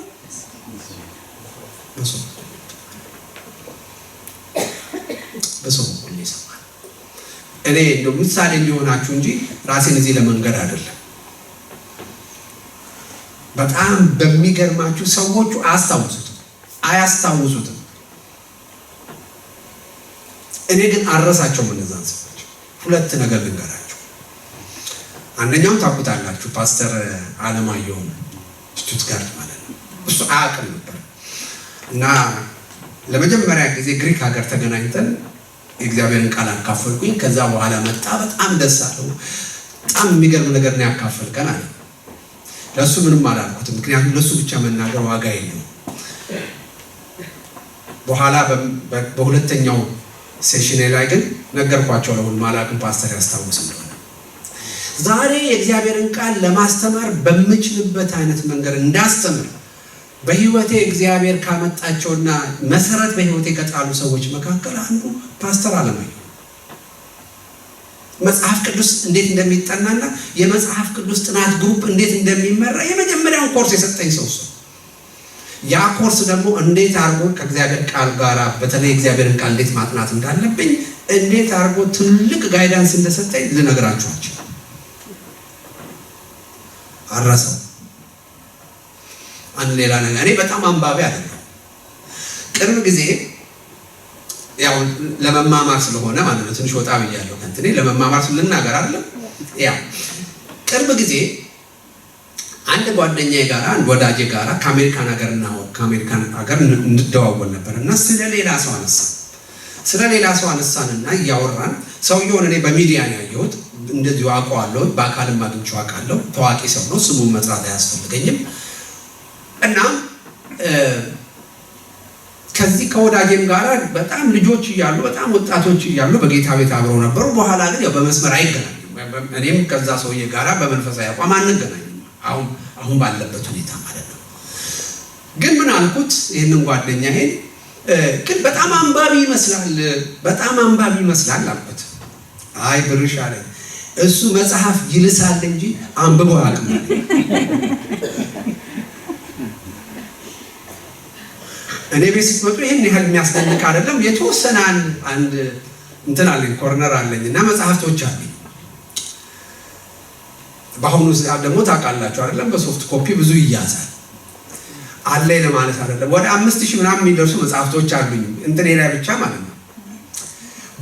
በሰው በኩል ነው የሰማነው። እኔ እንደው ምሳሌ እንዲሆናችሁ እንጂ ራሴን እዚህ ለመንገድ አይደለም። በጣም በሚገርማችሁ ሰዎቹ አያስታውሱትም። እኔ ግን አረሳቸውም እነዛን ሰዎች። ሁለት ነገር ልንገራችሁ። አንደኛውን ታውቁታላችሁ፣ ፓስተር አለማየሁ ስቱትጋርት ማለት ነው። እሱ አያውቅም ነበር እና ለመጀመሪያ ጊዜ ግሪክ ሀገር ተገናኝተን የእግዚአብሔርን ቃል አካፈልኩኝ። ከዛ በኋላ መጣ። በጣም ደስ አለው። በጣም የሚገርም ነገር ነው ያካፈልከን አለ። ለሱ ምንም አላልኩትም፣ ምክንያቱም ለሱ ብቻ መናገር ዋጋ የለውም። በኋላ በሁለተኛው ሴሽኔ ላይ ግን ነገርኳቸው። ለሁሉም አላውቅም ፓስተር ያስታውስ እንደሆነ ዛሬ የእግዚአብሔርን ቃል ለማስተማር በምችልበት አይነት መንገድ እንዳስተምር በህይወቴ እግዚአብሔር ካመጣቸውና መሰረት በህይወቴ ከጣሉ ሰዎች መካከል አንዱ ፓስተር አለማየሁ። መጽሐፍ ቅዱስ እንዴት እንደሚጠናና የመጽሐፍ ቅዱስ ጥናት ግሩፕ እንዴት እንደሚመራ የመጀመሪያውን ኮርስ የሰጠኝ ሰው ነው። ያ ኮርስ ደግሞ እንዴት አድርጎ ከእግዚአብሔር ቃል ጋር በተለይ እግዚአብሔርን ቃል እንዴት ማጥናት እንዳለብኝ እንዴት አድርጎ ትልቅ ጋይዳንስ እንደሰጠኝ ልነግራችሁ አልችልም። አራሰው አንድ ሌላ ነገር እኔ በጣም አንባቢ አይደለም። ቅርብ ጊዜ ያው ለመማማር ስለሆነ ማለት ነው ትንሽ ወጣ ብያለሁ። ከእንትኔ ለመማማር ስለናገር አይደለም። ያው ቅርብ ጊዜ አንድ ጓደኛዬ ጋር አንድ ወዳጄ ጋር ከአሜሪካን ሀገር እንደዋወል ነበር እና ስለሌላ ሰው አነሳንና እያወራን ሰውየውን እኔ በሚዲያ ነው ያየሁት። እንደዚሁ አውቀዋለሁ፣ በአካልም አግኝቼው አውቃለሁ። ታዋቂ ሰው ነው፣ ስሙን መጥራት አያስፈልገኝም። እና ከዚህ ከወዳጄም ጋር በጣም ልጆች እያሉ በጣም ወጣቶች እያሉ በጌታ ቤት አብረው ነበሩ። በኋላ ግን ያው በመስመር አይገናኙም። እኔም ከዛ ሰውዬ ጋር በመንፈሳዊ አቋም አንገናኝም አሁን ባለበት ሁኔታ ማለት ነው። ግን ምን አልኩት ይህንን ጓደኛዬን ግን በጣም አንባቢ ይመስላል አልኩት። አይ ብርሽ አለኝ፣ እሱ መጽሐፍ ይልሳል እንጂ አንብቦ አያውቅም። እኔ ቤት ስትመጡ ይሄን ያህል የሚያስደንቅ አይደለም። የተወሰነ አንድ እንትን አለኝ፣ ኮርነር አለኝ እና መጽሐፍቶች አለኝ። በአሁኑ ሰዓት ደግሞ ታውቃላችሁ አይደለም፣ በሶፍት ኮፒ ብዙ ይያዛል። አለኝ ለማለት አይደለም። ወደ 5000 ምናምን የሚደርሱ መጽሐፍቶች አሉኝ እንትኔ ላይ ብቻ ማለት ነው።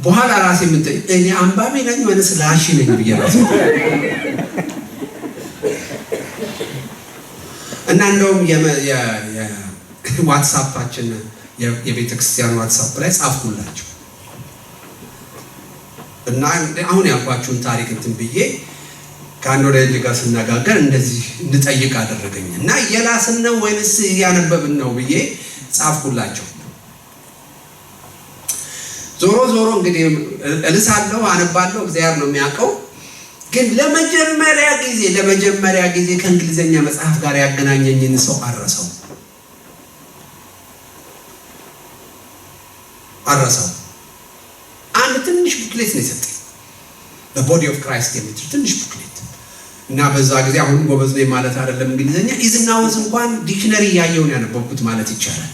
በኋላ ራሴ እኔ አንባቢ ነኝ ወይስ ላሺ ነኝ ብዬ ራሴ እና እንደውም የዋትስአፓችን የቤተክርስቲያን ዋትስአፕ ላይ ጻፍኩላቸው እና አሁን ያልኳችሁን ታሪክ እንትን ብዬ ከአንድ ወዳጅ ጋር ስነጋገር እንደዚህ እንድጠይቅ አደረገኝ እና እየላስን ነው ወይንስ እያነበብን ነው ብዬ ጻፍኩላቸው። ዞሮ ዞሮ እንግዲህ እልሳለሁ፣ አነባለሁ፣ እግዚአብሔር ነው የሚያውቀው። ግን ለመጀመሪያ ጊዜ ከእንግሊዘኛ መጽሐፍ ጋር ያገናኘኝን ሰው አረሰው። አንድ ትንሽ ቡክሌት ነው የሰጠኝ፣ በቦዲ ኦፍ ክራይስት የምትል ትንሽ ቡክሌት እና በዛ ጊዜ አሁን ጎበዝ ነኝ ማለት አይደለም እንግሊዘኛ ኢዝና ወዝ እንኳን ዲክሽነሪ ያየውን ያነበብኩት ማለት ይቻላል።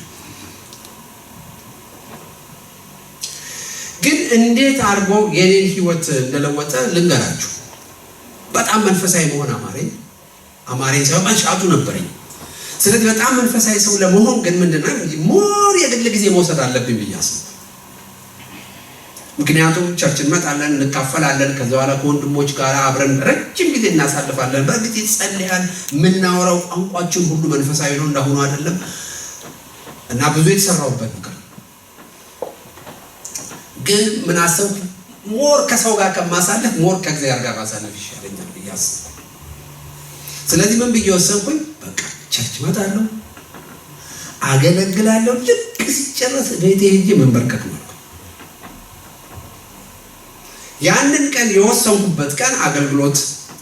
ግን እንዴት አድርጎ የኔን ህይወት እንደለወጠ ልንገራችሁ። በጣም መንፈሳዊ መሆን አማረኝ ሳይሆን መሻቱ ነበረኝ። ስለዚህ በጣም መንፈሳዊ ሰው ለመሆን ግን ምንድነው ሞር የግል ጊዜ መውሰድ አለብኝ ብዬ አስብ። ምክንያቱም ቸርች እንመጣለን፣ እንካፈላለን፣ ከዛ በኋላ ከወንድሞች ጋር አብረን ረጅም ጊዜ እናሳልፋለን። በእርግጥ ይጸልያል፣ የምናወራው ቋንቋችን ሁሉ መንፈሳዊ ነው እንዳሁኑ አይደለም እና ብዙ የተሰራውበት ነገር ግን ምን አሰብኩ፣ ሞር ከሰው ጋር ከማሳለፍ ሞር ከእግዚአብሔር ጋር ማሳለፍ ይሻለኛል ብዬ አስብ። ስለዚህ ምን ብዬ ወሰንኩኝ፣ በቃ ቸርች እመጣለሁ፣ አገለግላለሁ፣ ልክ ሲጨረስ ቤቴ ሄጄ መንበርከክ ነው። ያንን ቀን የወሰንኩበት ቀን አገልግሎት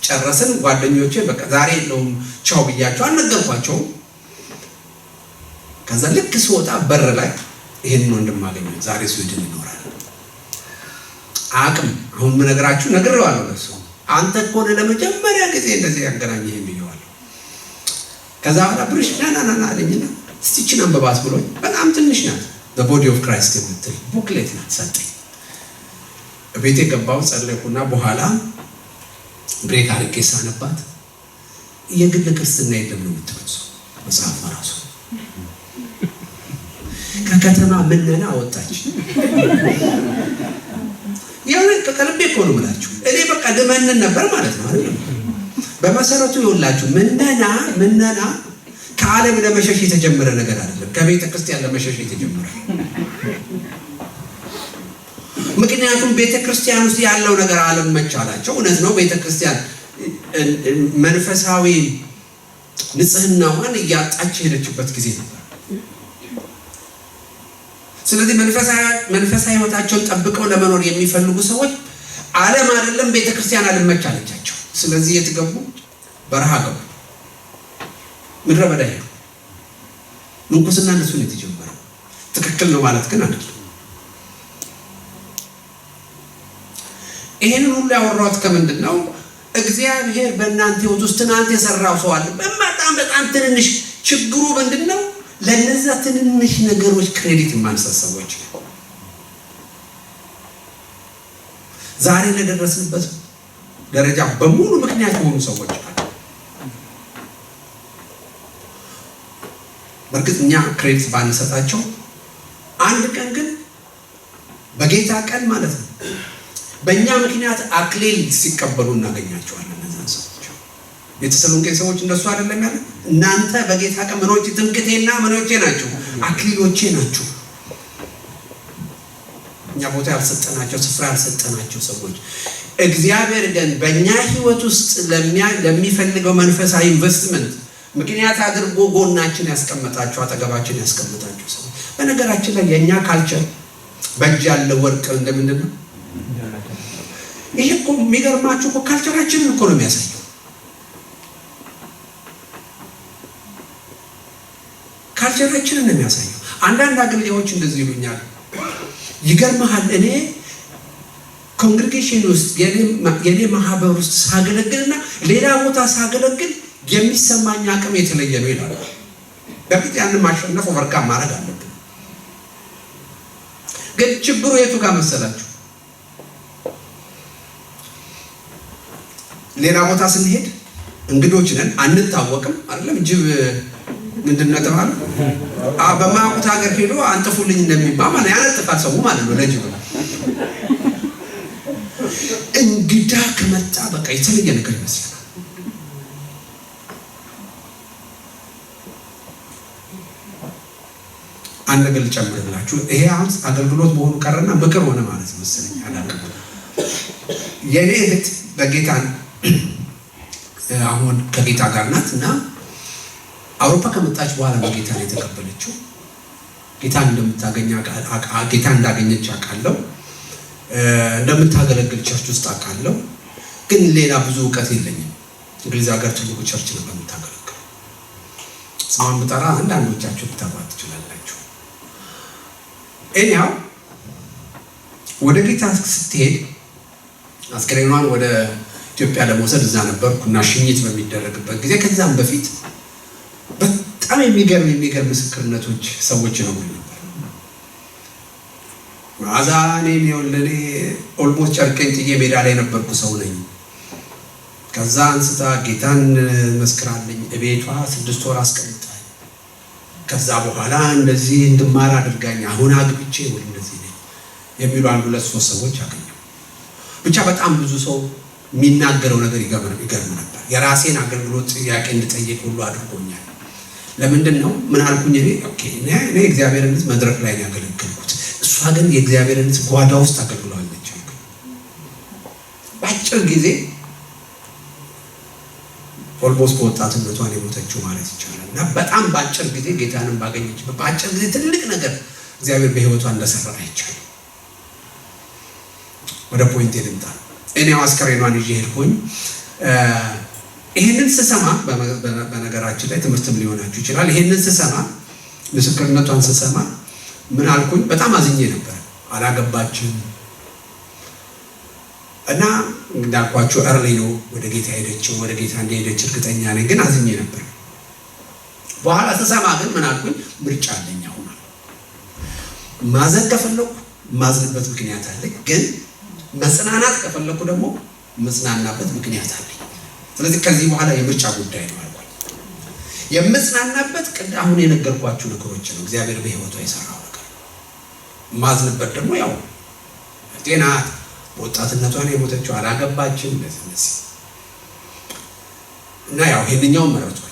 ጨረስን። ጓደኞቼ በቃ ዛሬ የለውም ቻው ብያቸው አልነገርኳቸውም። ከዛ ልክ ስወጣ በር ላይ ይሄንን ወንድም አገኘሁ፣ ዛሬ ስዊድን ይኖራል። አቅም አሁን ምነግራችሁ ነግሬዋለሁ ለሱ። አንተ እኮ ለመጀመሪያ ጊዜ እንደዚህ ያገናኘህ ብዬዋለሁ። ከዛ በኋላ ብርሽ ና አለኝና እስቲ ይህችን አንብባት ብሎኝ፣ በጣም ትንሽ ናት፣ the body of Christ የምትል ቡክሌት ናት ሰጠኝ። ቤቴ ገባሁ፣ ጸለይኩና በኋላ ብሬክ አድርጌ ሳነባት የግል ክርስትና የለም ነው የምትለው መጽሐፍ ራሱ። ከከተማ ምነና አወጣች። ያው ከቀልቤ እኮ ነው የምላችሁ። እኔ በቃ ደመነን ነበር ማለት ነው አይደል? በመሰረቱ ይኸውላችሁ ምነና ከዓለም ለመሸሽ የተጀመረ ነገር አይደለም፣ ከቤተ ክርስቲያን ለመሸሽ የተጀመረ። ምክንያቱም ቤተ ክርስቲያን ውስጥ ያለው ነገር ዓለም መቻላቸው እውነት ነው። ቤተ ክርስቲያን መንፈሳዊ ንጽህናዋን እያጣች ሄደችበት ጊዜ ነበር። ስለዚህ መንፈሳዊ ህይወታቸውን ጠብቀው ለመኖር የሚፈልጉ ሰዎች ዓለም አይደለም ቤተ ክርስቲያን አልመቻለቻቸው። ስለዚህ የትገቡ በረሃ ገቡ፣ ምድረ በዳ ሄዱ። ምንኩስና እነሱ ነው የተጀመረው። ትክክል ነው ማለት ግን አይደለም። ይሄንን ሁሉ ያወራሁት ከምንድን ነው? እግዚአብሔር በእናንተ ህይወት ውስጥ ትናንት የሰራው ሰው አለ። በጣም ትንንሽ ችግሩ ምንድን ነው? ለነዛ ትንንሽ ነገሮች ክሬዲት የማንሰጥ ሰዎች ዛሬ ለደረስንበት ደረጃ በሙሉ ምክንያት የሆኑ ሰዎች አሉ። በእርግጥ እኛ ክሬዲት ባንሰጣቸው አንድ ቀን ግን በጌታ ቀን ማለት ነው በእኛ ምክንያት አክሊል ሲቀበሉ እናገኛቸዋለን። እነዛን ሰዎች የተሰሎንቄ ሰዎች እንደሱ አይደለም ያለ እናንተ በጌታ ቀን ምኖች ትምክቴና ምኖቼ ናቸው፣ አክሊሎቼ ናቸው። እኛ ቦታ ያልሰጠናቸው ስፍራ ያልሰጠናቸው ሰዎች እግዚአብሔር ግን በእኛ ህይወት ውስጥ ለሚፈልገው መንፈሳዊ ኢንቨስትመንት ምክንያት አድርጎ ጎናችን ያስቀመጣቸው አጠገባችን ያስቀመጣቸው ሰዎች። በነገራችን ላይ የእኛ ካልቸር በእጅ ያለ ወርቅ እንደምንድን ነው? ይሄ እኮ የሚገርማችሁ እኮ ካልቸራችንን እኮ ነው የሚያሳየው። ካልቸራችንን ነው የሚያሳየው። አንዳንድ አገልጋዮች እንደዚህ ይሉኛል፣ ይገርምሃል እኔ ኮንግሪጌሽን ውስጥ የኔ ማህበር ውስጥ ሳገለግልና ሌላ ቦታ ሳገለግል የሚሰማኝ አቅም የተለየ ነው ይላሉ። በፊት ያንን ማሸነፍ ወርቃ ማድረግ አለብን። ግን ችግሩ የቱ ጋር መሰላችሁ? ሌላ ቦታ ስንሄድ እንግዶች ነን፣ አንታወቅም አይደለም። ጅብ ምንድነው ተባለ? በማያውቁት ሀገር ሄዶ አንጥፉልኝ እንደሚባል ማለት ያነጥፋል ሰው ማለት ነው ለጅብ። እንግዳ ከመጣ በቃ የተለየ ነገር ይመስላል። አንድ ነገር ልጨምርላችሁ። ይሄ አሁን አገልግሎት መሆኑ ቀረና ምክር ሆነ ማለት መሰለኝ አላውቅም። የኔ እህት በጌታ አሁን ከጌታ ጋር ናት እና አውሮፓ ከመጣች በኋላ በጌታ ነው የተቀበለችው። ጌታን እንዳገኘች አውቃለሁ። እንደምታገለግል ቸርች ውስጥ አውቃለሁ። ግን ሌላ ብዙ እውቀት የለኝም። እንግሊዝ ሀገር ትልቁ ቸርች ነው የምታገለግለው። ስሟን ብጠራ አንዳንዶቻችሁ ልታውቋት ትችላላችሁ። እኔው ወደ ጌታ ስትሄድ አስከሬኗን ወደ ኢትዮጵያ ለመውሰድ እዛ ነበርኩ እና ሽኝት በሚደረግበት ጊዜ ከዛም በፊት በጣም የሚገርም ምስክርነቶች ሰዎች ነው ነበር። ማዛኔ ነው ኦልሞስት ጨርቄን ጥዬ ሜዳ ላይ ነበርኩ ሰው ነኝ። ከዛ አንስታ ጌታን መስክራለኝ እቤቷ 6 ወር አስቀምጣኝ። ከዛ በኋላ እንደዚህ እንድማር አድርጋኝ አሁን አግብቼ ወይ እንደዚህ ነኝ የሚሉ 1-2 ሰዎች አገኘሁ። ብቻ በጣም ብዙ ሰው የሚናገረው ነገር ይገርም ነበር። የራሴን አገልግሎት ጥያቄ እንድጠይቅ ሁሉ አድርጎኛል። ለምንድን ነው ምን አልኩኝ? እኔ እግዚአብሔርን መድረክ ላይ ነው ያገለገልኩት፣ እሷ ግን የእግዚአብሔርን ጓዳ ውስጥ አገልግላለች። በአጭር ጊዜ ኦልሞስት በወጣትነቷን የሞተችው ማለት ይቻላል እና በጣም በአጭር ጊዜ ጌታንም ባገኘችበት በአጭር ጊዜ ትልቅ ነገር እግዚአብሔር በህይወቷ እንደሰራ አይቻልም። ወደ ፖይንት ልምጣ። እኔው አስከሬኗን ይዤ ሄድኩኝ። ይሄንን ስሰማ በነገራችን ላይ ትምህርትም ሊሆናችሁ ይችላል። ይሄንን ስሰማ ምስክርነቷን ስሰማ ምን አልኩኝ? በጣም አዝኜ ነበር። አላገባችም እና እንዳልኳችሁ እርሊ ነው ወደ ጌታ ሄደችው። ወደ ጌታ እንደሄደች እርግጠኛ ነኝ፣ ግን አዝኜ ነበር። በኋላ ስሰማ ግን ምን አልኩኝ? ምርጫ አለኝ። አሁን ማዘን ከፈለኩ ማዝንበት ምክንያት አለኝ፣ ግን መጽናናት ከፈለኩ ደግሞ መጽናናበት ምክንያት አለኝ። ስለዚህ ከዚህ በኋላ የምርጫ ጉዳይ ነው አልኩኝ። የምጽናናበት አሁን የነገርኳችሁ ነገሮች ነው፣ እግዚአብሔር በህይወቷ የሰራው ነገር። ማዝንበት ደግሞ ያው ጤና ወጣትነቷን የሞተችው አላገባችም እንደዚህ እና ያው ይሄንኛውን መረጥኩኝ።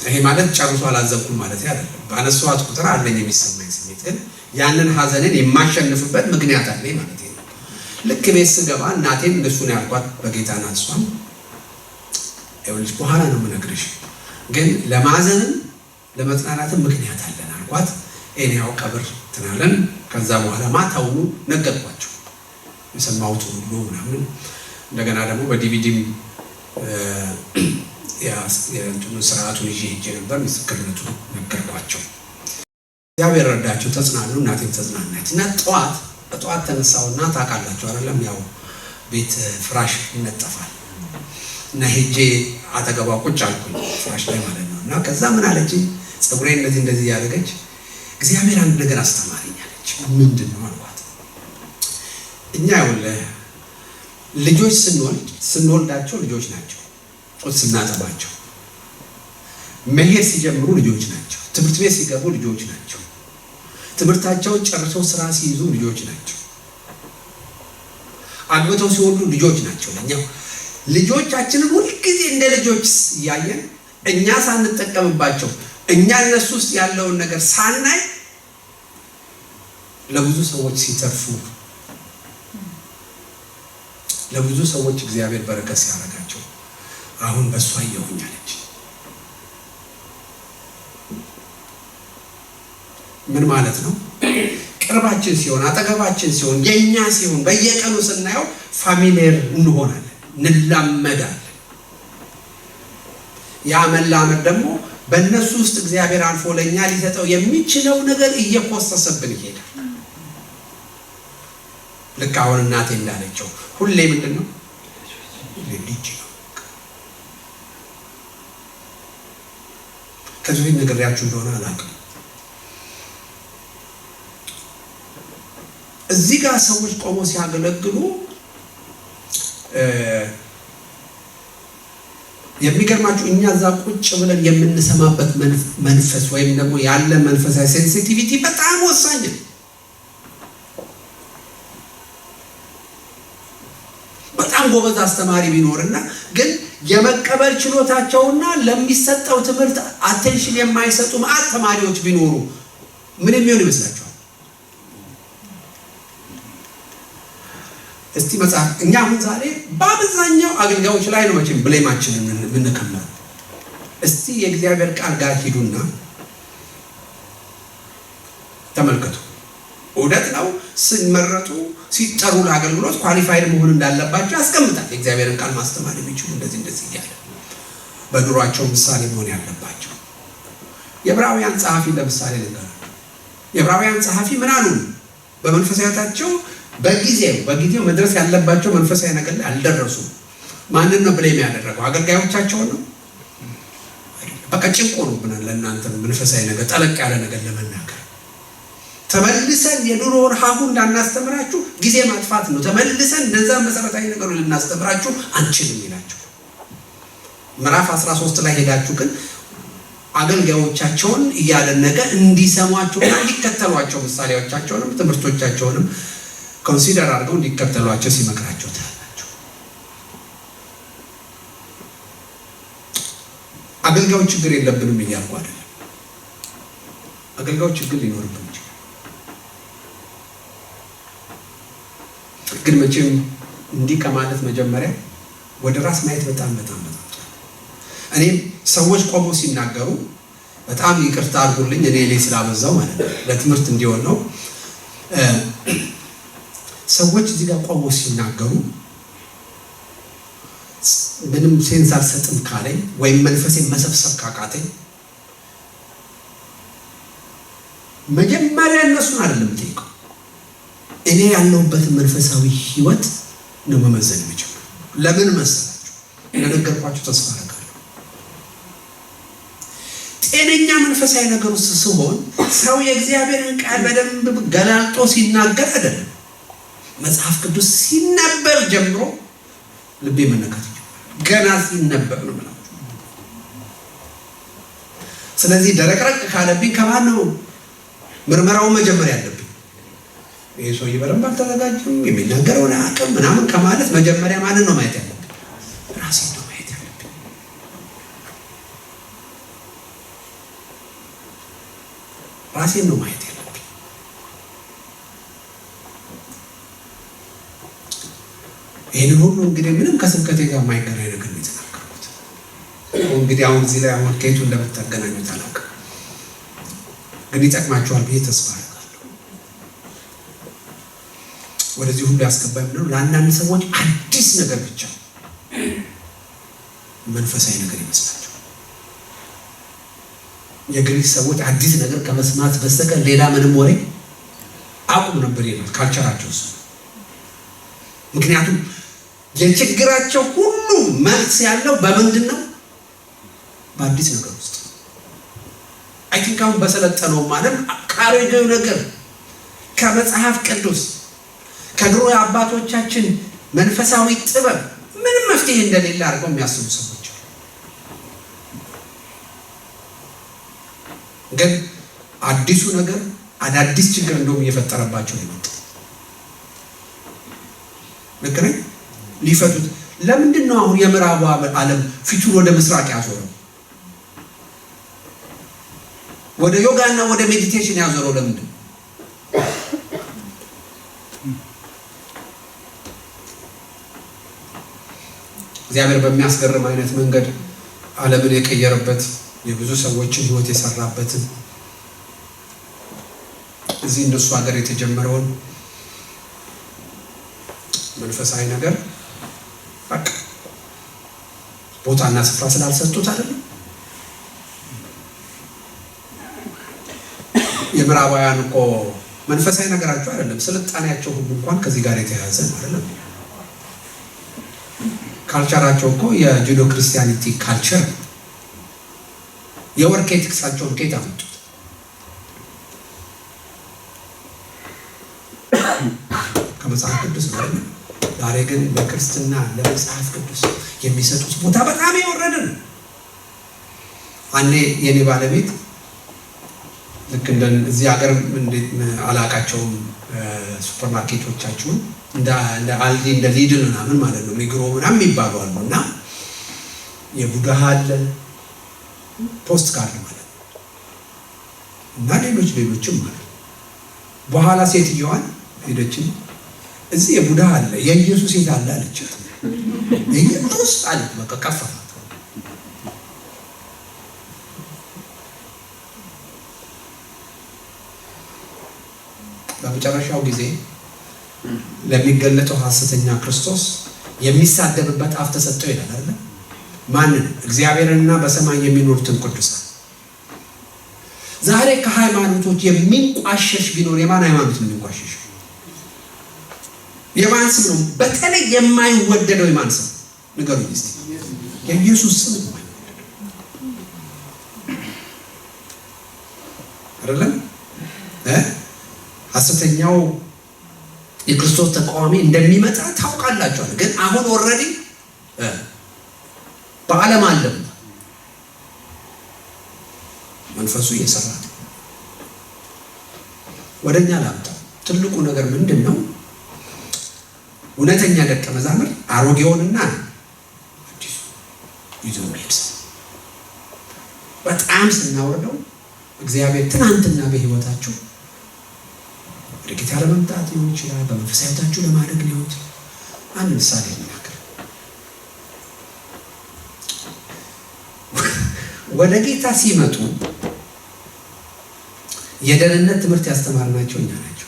ይሄ ማለት ጨርሶ አላዘንኩም ማለት አይደለም። ባነሷት ቁጥር አለኝ የሚሰማኝ ስሜት፣ ግን ያንን ሀዘንን የማሸንፍበት ምክንያት አለኝ ማለት ነው። ልክ ቤት ስገባ እናቴን እንደሱ ነው ያልኳት፣ በጌታ ናት እሷም። ይኸውልሽ በኋላ ነው የምነግርሽ፣ ግን ለማዘንም ለመጽናናትም ምክንያት አለን አልኳት። እኔው ቀብር ትናለን። ከዛ በኋላ ማታውኑ ነገርኳቸው የሰማሁት ሁሉ ምናምን። እንደገና ደግሞ በዲቪዲም የእንትኑ ስርዓቱን ይዤ ሄጄ ነበር። ምስክርነቱ ነገርኳቸው። እግዚአብሔር ረዳቸው፣ ተጽናኑ። እናቴም ተጽናናች እና በጠዋት ተነሳውና ታውቃላችሁ አይደለም ያው ቤት ፍራሽ ይነጠፋል እና ሄጄ አጠገቧ ቁጭ አልኩኝ ፍራሽ ላይ ማለት ነው። እና ከዛ ምን አለችኝ? ፀጉሬ እንደዚህ ያደረገች እግዚአብሔር አንድ ነገር አስተማረኝ አለች። ምንድን ነው አልኳት። እኛ ይኸውልህ ልጆች ስንወልዳቸው ልጆች ናቸው፣ ጡት ስናጠባቸው መሄድ ሲጀምሩ ልጆች ናቸው፣ ትምህርት ቤት ሲገቡ ልጆች ናቸው፣ ትምህርታቸውን ጨርሰው ስራ ሲይዙ ልጆች ናቸው፣ አግብተው ሲወልዱ ልጆች ናቸው። ለኛው ልጆቻችንን ሁልጊዜ እንደ ልጆች እያየን እኛ ሳንጠቀምባቸው እኛ እነሱ ውስጥ ያለውን ነገር ሳናይ ለብዙ ሰዎች ሲተርፉ ለብዙ ሰዎች እግዚአብሔር በረከት ሲያደርጋቸው አሁን በሷ ይሆኛለች። ምን ማለት ነው? ቅርባችን ሲሆን አጠገባችን ሲሆን የኛ ሲሆን በየቀኑ ስናየው ፋሚሊየር እንሆናለን፣ እንላመዳለን። ያ መላመድ ደግሞ በእነሱ ውስጥ እግዚአብሔር አልፎ ለኛ ሊሰጠው የሚችለው ነገር እየኮሰሰብን ይሄዳል። ልክ አሁን እናቴ እንዳለችው ሁሌ ምንድነው ልጅ ነው። ከዚህ ነገርያችሁ እንደሆነ አላውቅም። እዚህ ጋር ሰዎች ቆሞ ሲያገለግሉ የሚገርማችሁ እኛ እዛ ቁጭ ብለን የምንሰማበት መንፈስ ወይም ደግሞ ያለ መንፈሳዊ ሴንሲቲቪቲ በጣም ወሳኝ ነው። በጣም ጎበዝ አስተማሪ ቢኖርና ግን የመቀበል ችሎታቸውና ለሚሰጠው ትምህርት አቴንሽን የማይሰጡ ማአት ተማሪዎች ቢኖሩ ምን የሚሆን ይመስላችኋል? እስቲ መጽሐፍ እኛ አሁን ዛሬ በአብዛኛው አገልጋዮች ላይ ነው መቼም ብሌማችንን የምንከመረው። እስቲ የእግዚአብሔር ቃል ጋር ሂዱና ተመልከቱ። እውነት ነው ሲመረጡ ሲጠሩ ለአገልግሎት ኳሊፋይድ መሆን እንዳለባቸው ያስቀምጣል። የእግዚአብሔርን ቃል ማስተማር የሚችሉ እንደዚህ እያለ በኑሯቸው ምሳሌ መሆን ያለባቸው። የዕብራውያን ጸሐፊ ለምሳሌ ነገር የዕብራውያን ጸሐፊ ምን አሉ? በመንፈሳዊያቸው በጊዜው መድረስ ያለባቸው መንፈሳዊ ነገር ላይ አልደረሱም። ማንን ነው ብሌም ያደረገው? አገልጋዮቻቸውን ነው። በቃ ጭንቆ ነው ብናል ለእናንተ መንፈሳዊ ነገር ጠለቅ ያለ ነገር ለመናገር ተመልሰን የኑሮውን ሀሁ እንዳናስተምራችሁ ጊዜ ማጥፋት ነው። ተመልሰን እንደዛ መሰረታዊ ነገሩ ልናስተምራችሁ አንችልም ይላቸው። ምዕራፍ 13 ላይ ሄዳችሁ ግን አገልጋዮቻቸውን እያደነቀ እንዲሰሟቸውና እንዲከተሏቸው ምሳሌዎቻቸውንም ትምህርቶቻቸውንም ኮንሲደር አድርገው እንዲከተሏቸው ሲመክራቸው ታያላችሁ። አገልጋዮች ችግር የለብንም እያልኩ አይደለም። አገልጋዮች ችግር ሊኖርብን ይችላል። ግን መቼም እንዲህ ከማለት መጀመሪያ ወደ ራስ ማየት በጣም እኔም ሰዎች ቆመው ሲናገሩ በጣም ይቅርታ አድርጉልኝ፣ እኔ ስላበዛው ማለት ነው፣ ለትምህርት እንዲሆን ነው። ሰዎች እዚህ ጋር ቆመው ሲናገሩ ምንም ሴንስ አልሰጥም ካለኝ ወይም መንፈሴን መሰብሰብ ካቃተኝ መጀመሪያ እነሱን አይደለም ጠይቀው እኔ ያለሁበትን መንፈሳዊ ህይወት ነው መመዘን የምችለው። ለምን መሰላችሁ? እንደነገርኳችሁ ተስፋ አደርጋለሁ። ጤነኛ መንፈሳዊ ነገር ውስጥ ሲሆን ሰው የእግዚአብሔርን ቃል በደንብ ገላልጦ ሲናገር አይደለም፣ መጽሐፍ ቅዱስ ሲነበብ ጀምሮ ልቤ መነካት ገና ሲነበብ ነው ማለት። ስለዚህ ደረቅረቅ ካለብኝ ከማን ነው ምርመራውን መጀመሪያ ያለብኝ? ይሄ ሰው ይበረም ባልተዘጋጀም የሚናገረውን አቅም ምናምን ከማለት መጀመሪያ ማንን ነው ማየት ያለብኝ? ራሴን ነው ማየት ያለብኝ። ራሴን ነው ማየት ያለብኝ። ይሄንን ሁሉ እንግዲህ ምንም ከስብከቴ ጋር የማይገናኝ ነገር ነው የተናገርኩት። እንግዲህ አሁን እዚህ ላይ አሁን ከየቱ እንደምታገናኙት አላውቅም፣ ግን ይጠቅማችኋል ብዬ ተስፋ አደርጋለሁ። ወደዚህ ሁሉ ያስገባኝ ነው ለአንዳንድ ሰዎች አዲስ ነገር ብቻ መንፈሳዊ ነገር ይመስላቸው። የግሪክ ሰዎች አዲስ ነገር ከመስማት በስተቀር ሌላ ምንም ወሬ አቁም ነበር ይላል ካልቸራቸው እሱ። ምክንያቱም የችግራቸው ሁሉ መልስ ያለው በምንድን ነው? በአዲስ ነገር ውስጥ። አይ ቲንክ አሁን በሰለጠነው ማለት ካሬገው ነገር ከመጽሐፍ ቅዱስ ከድሮ አባቶቻችን መንፈሳዊ ጥበብ ምንም መፍትሄ እንደሌለ አድርገው የሚያስቡ ሰዎች አሉ። ግን አዲሱ ነገር አዳዲስ ችግር እንደውም እየፈጠረባቸው ነው። ልክ ነኝ? ሊፈቱት ለምንድን ነው አሁን የምዕራቡ ዓለም ፊቱን ወደ ምስራቅ ያዞረው? ወደ ዮጋና ወደ ሜዲቴሽን ያዞረው ለምንድን ነው? እግዚአብሔር በሚያስገርም አይነት መንገድ ዓለምን የቀየረበት የብዙ ሰዎችን ህይወት የሰራበትን እዚህ እንደሱ ሀገር የተጀመረውን መንፈሳዊ ነገር በቃ ቦታና ስፍራ ስላልሰጡት አይደለም። የምዕራባውያን እኮ መንፈሳዊ ነገራቸው አይደለም ስልጣኔያቸው ሁሉ እንኳን ከዚህ ጋር የተያያዘ አይደለም። ካልቸራቸው እኮ የጁዶ ክርስቲያኒቲ ካልቸር የወርክ ኤቲክሳቸውን ከየት አመጡት? ከመጽሐፍ ቅዱስ ነው። ዛሬ ግን ለክርስትና ለመጽሐፍ ቅዱስ የሚሰጡት ቦታ በጣም የወረደ ነው። አንዴ የኔ ባለቤት ልክ እንደዚህ ሀገር አላቃቸውም ሱፐርማርኬቶቻችሁን እንደ አልዲ እንደ ሊድል ምናምን ማለት ነው ሚግሮ ምናምን የሚባሉ አሉ እና የቡድሃ አለ ፖስት ካርድ ማለት ነው እና ሌሎችም ማለት ነው። በኋላ ሴትዮዋን ሄደችን እዚህ የቡዳ አለ የኢየሱስ የት አለ አለች። ኢየሱስ አለ በቃ ከፋት። በመጨረሻው ጊዜ ለሚገለጠው ሐሰተኛ ክርስቶስ የሚሳደብበት አፍ ተሰጠው ይላል አይደል? ማንን? እግዚአብሔርንና በሰማይ የሚኖሩትን ቅዱሳን። ዛሬ ከሃይማኖቶች የሚንቋሸሽ ቢኖር የማን ሃይማኖት ነው የሚንቋሸሽ? የማን ስም ነው በተለይ የማይወደደው? የማን ስም ንገሩኝ እስቲ። የኢየሱስ ስም ነው አይደለም? ሐሰተኛው የክርስቶስ ተቃዋሚ እንደሚመጣ ታውቃላችሁ። ግን አሁን ኦልሬዲ በዓለም ዓለም መንፈሱ እየሰራ ነው። ወደኛ ላምጣው። ትልቁ ነገር ምንድን ነው? እውነተኛ ደቀ መዛሙርት አሮጌውንና አዲሱ ይዞ መሄድ። በጣም ስናወርደው እግዚአብሔር ትናንትና በህይወታችሁ ወደ ጌታ ለመምጣት ሊሆን ይችላል፣ በመንፈሳዊታችሁ ለማድረግ ሊሆን ይችላል። አንድ ምሳሌ ልናገር። ወደ ጌታ ሲመጡ የደህንነት ትምህርት ያስተማርናቸው እኛ ናቸው።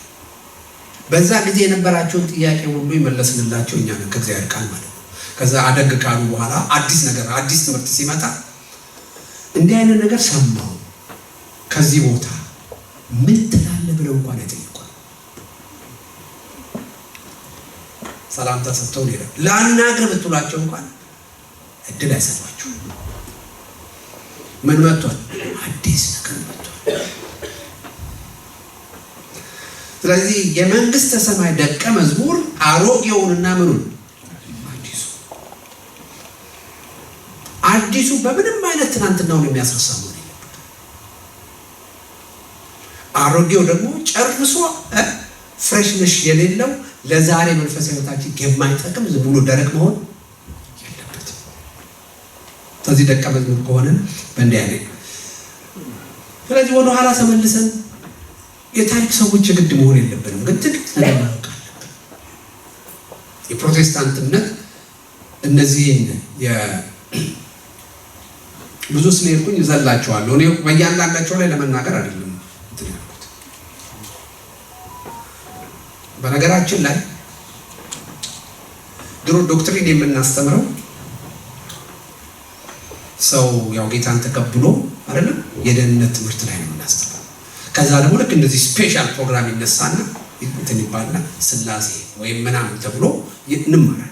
በዛ ጊዜ የነበራቸውን ጥያቄ ሁሉ ይመለስንላቸው እኛ ነን ከእግዚአብሔር ቃል ማለት ነው። ከዛ አደግ ካሉ በኋላ አዲስ ነገር አዲስ ትምህርት ሲመጣ እንዲህ አይነት ነገር ሰማሁ ከዚህ ቦታ ምን ትላለህ ብለው እንኳን አይጠይቁም። ሰላምታ ሰጥተው ሌላ ላናግር ብትሏቸው እንኳን እድል አይሰጧቸውም። ምን መጥቷል? አዲስ ነገር መጥቷል። ስለዚህ የመንግስተ ሰማይ ደቀ መዝሙር አሮጌውንና ምኑን አዲሱ በምንም አይነት ትናንትናውን የሚያስረሳ ነው። አሮጌው ደግሞ ጨርሶ ፍሬሽነሽ የሌለው ለዛሬ መንፈሳዊ ህይወታችን የማይጠቅም ዝም ብሎ ደረቅ መሆን የለበትም። ስለዚህ ደቀ መዝሙር ከሆነን በእንዲህ አይነት ስለዚህ ወደ ኋላ ተመልሰን የታሪክ ሰዎች የግድ መሆን የለብንም። ግን ጥቂት ነገር ማወቅ አለብን። የፕሮቴስታንት እምነት እነዚህን ብዙ ስለሄድኩኝ ይዘላቸዋለሁ። እኔ በእያንዳንዳቸው ላይ ለመናገር አይደለም እንትን ያልኩት። በነገራችን ላይ ድሮ ዶክትሪን የምናስተምረው ሰው ያው ጌታን ተቀብሎ አይደለም የደህንነት ትምህርት ላይ ነው የምናስተምረው። ከዛ ደግሞ ልክ እንደዚህ ስፔሻል ፕሮግራም ይነሳና እንትን ይባልና ስላሴ ወይም ምናምን ተብሎ እንማራለን።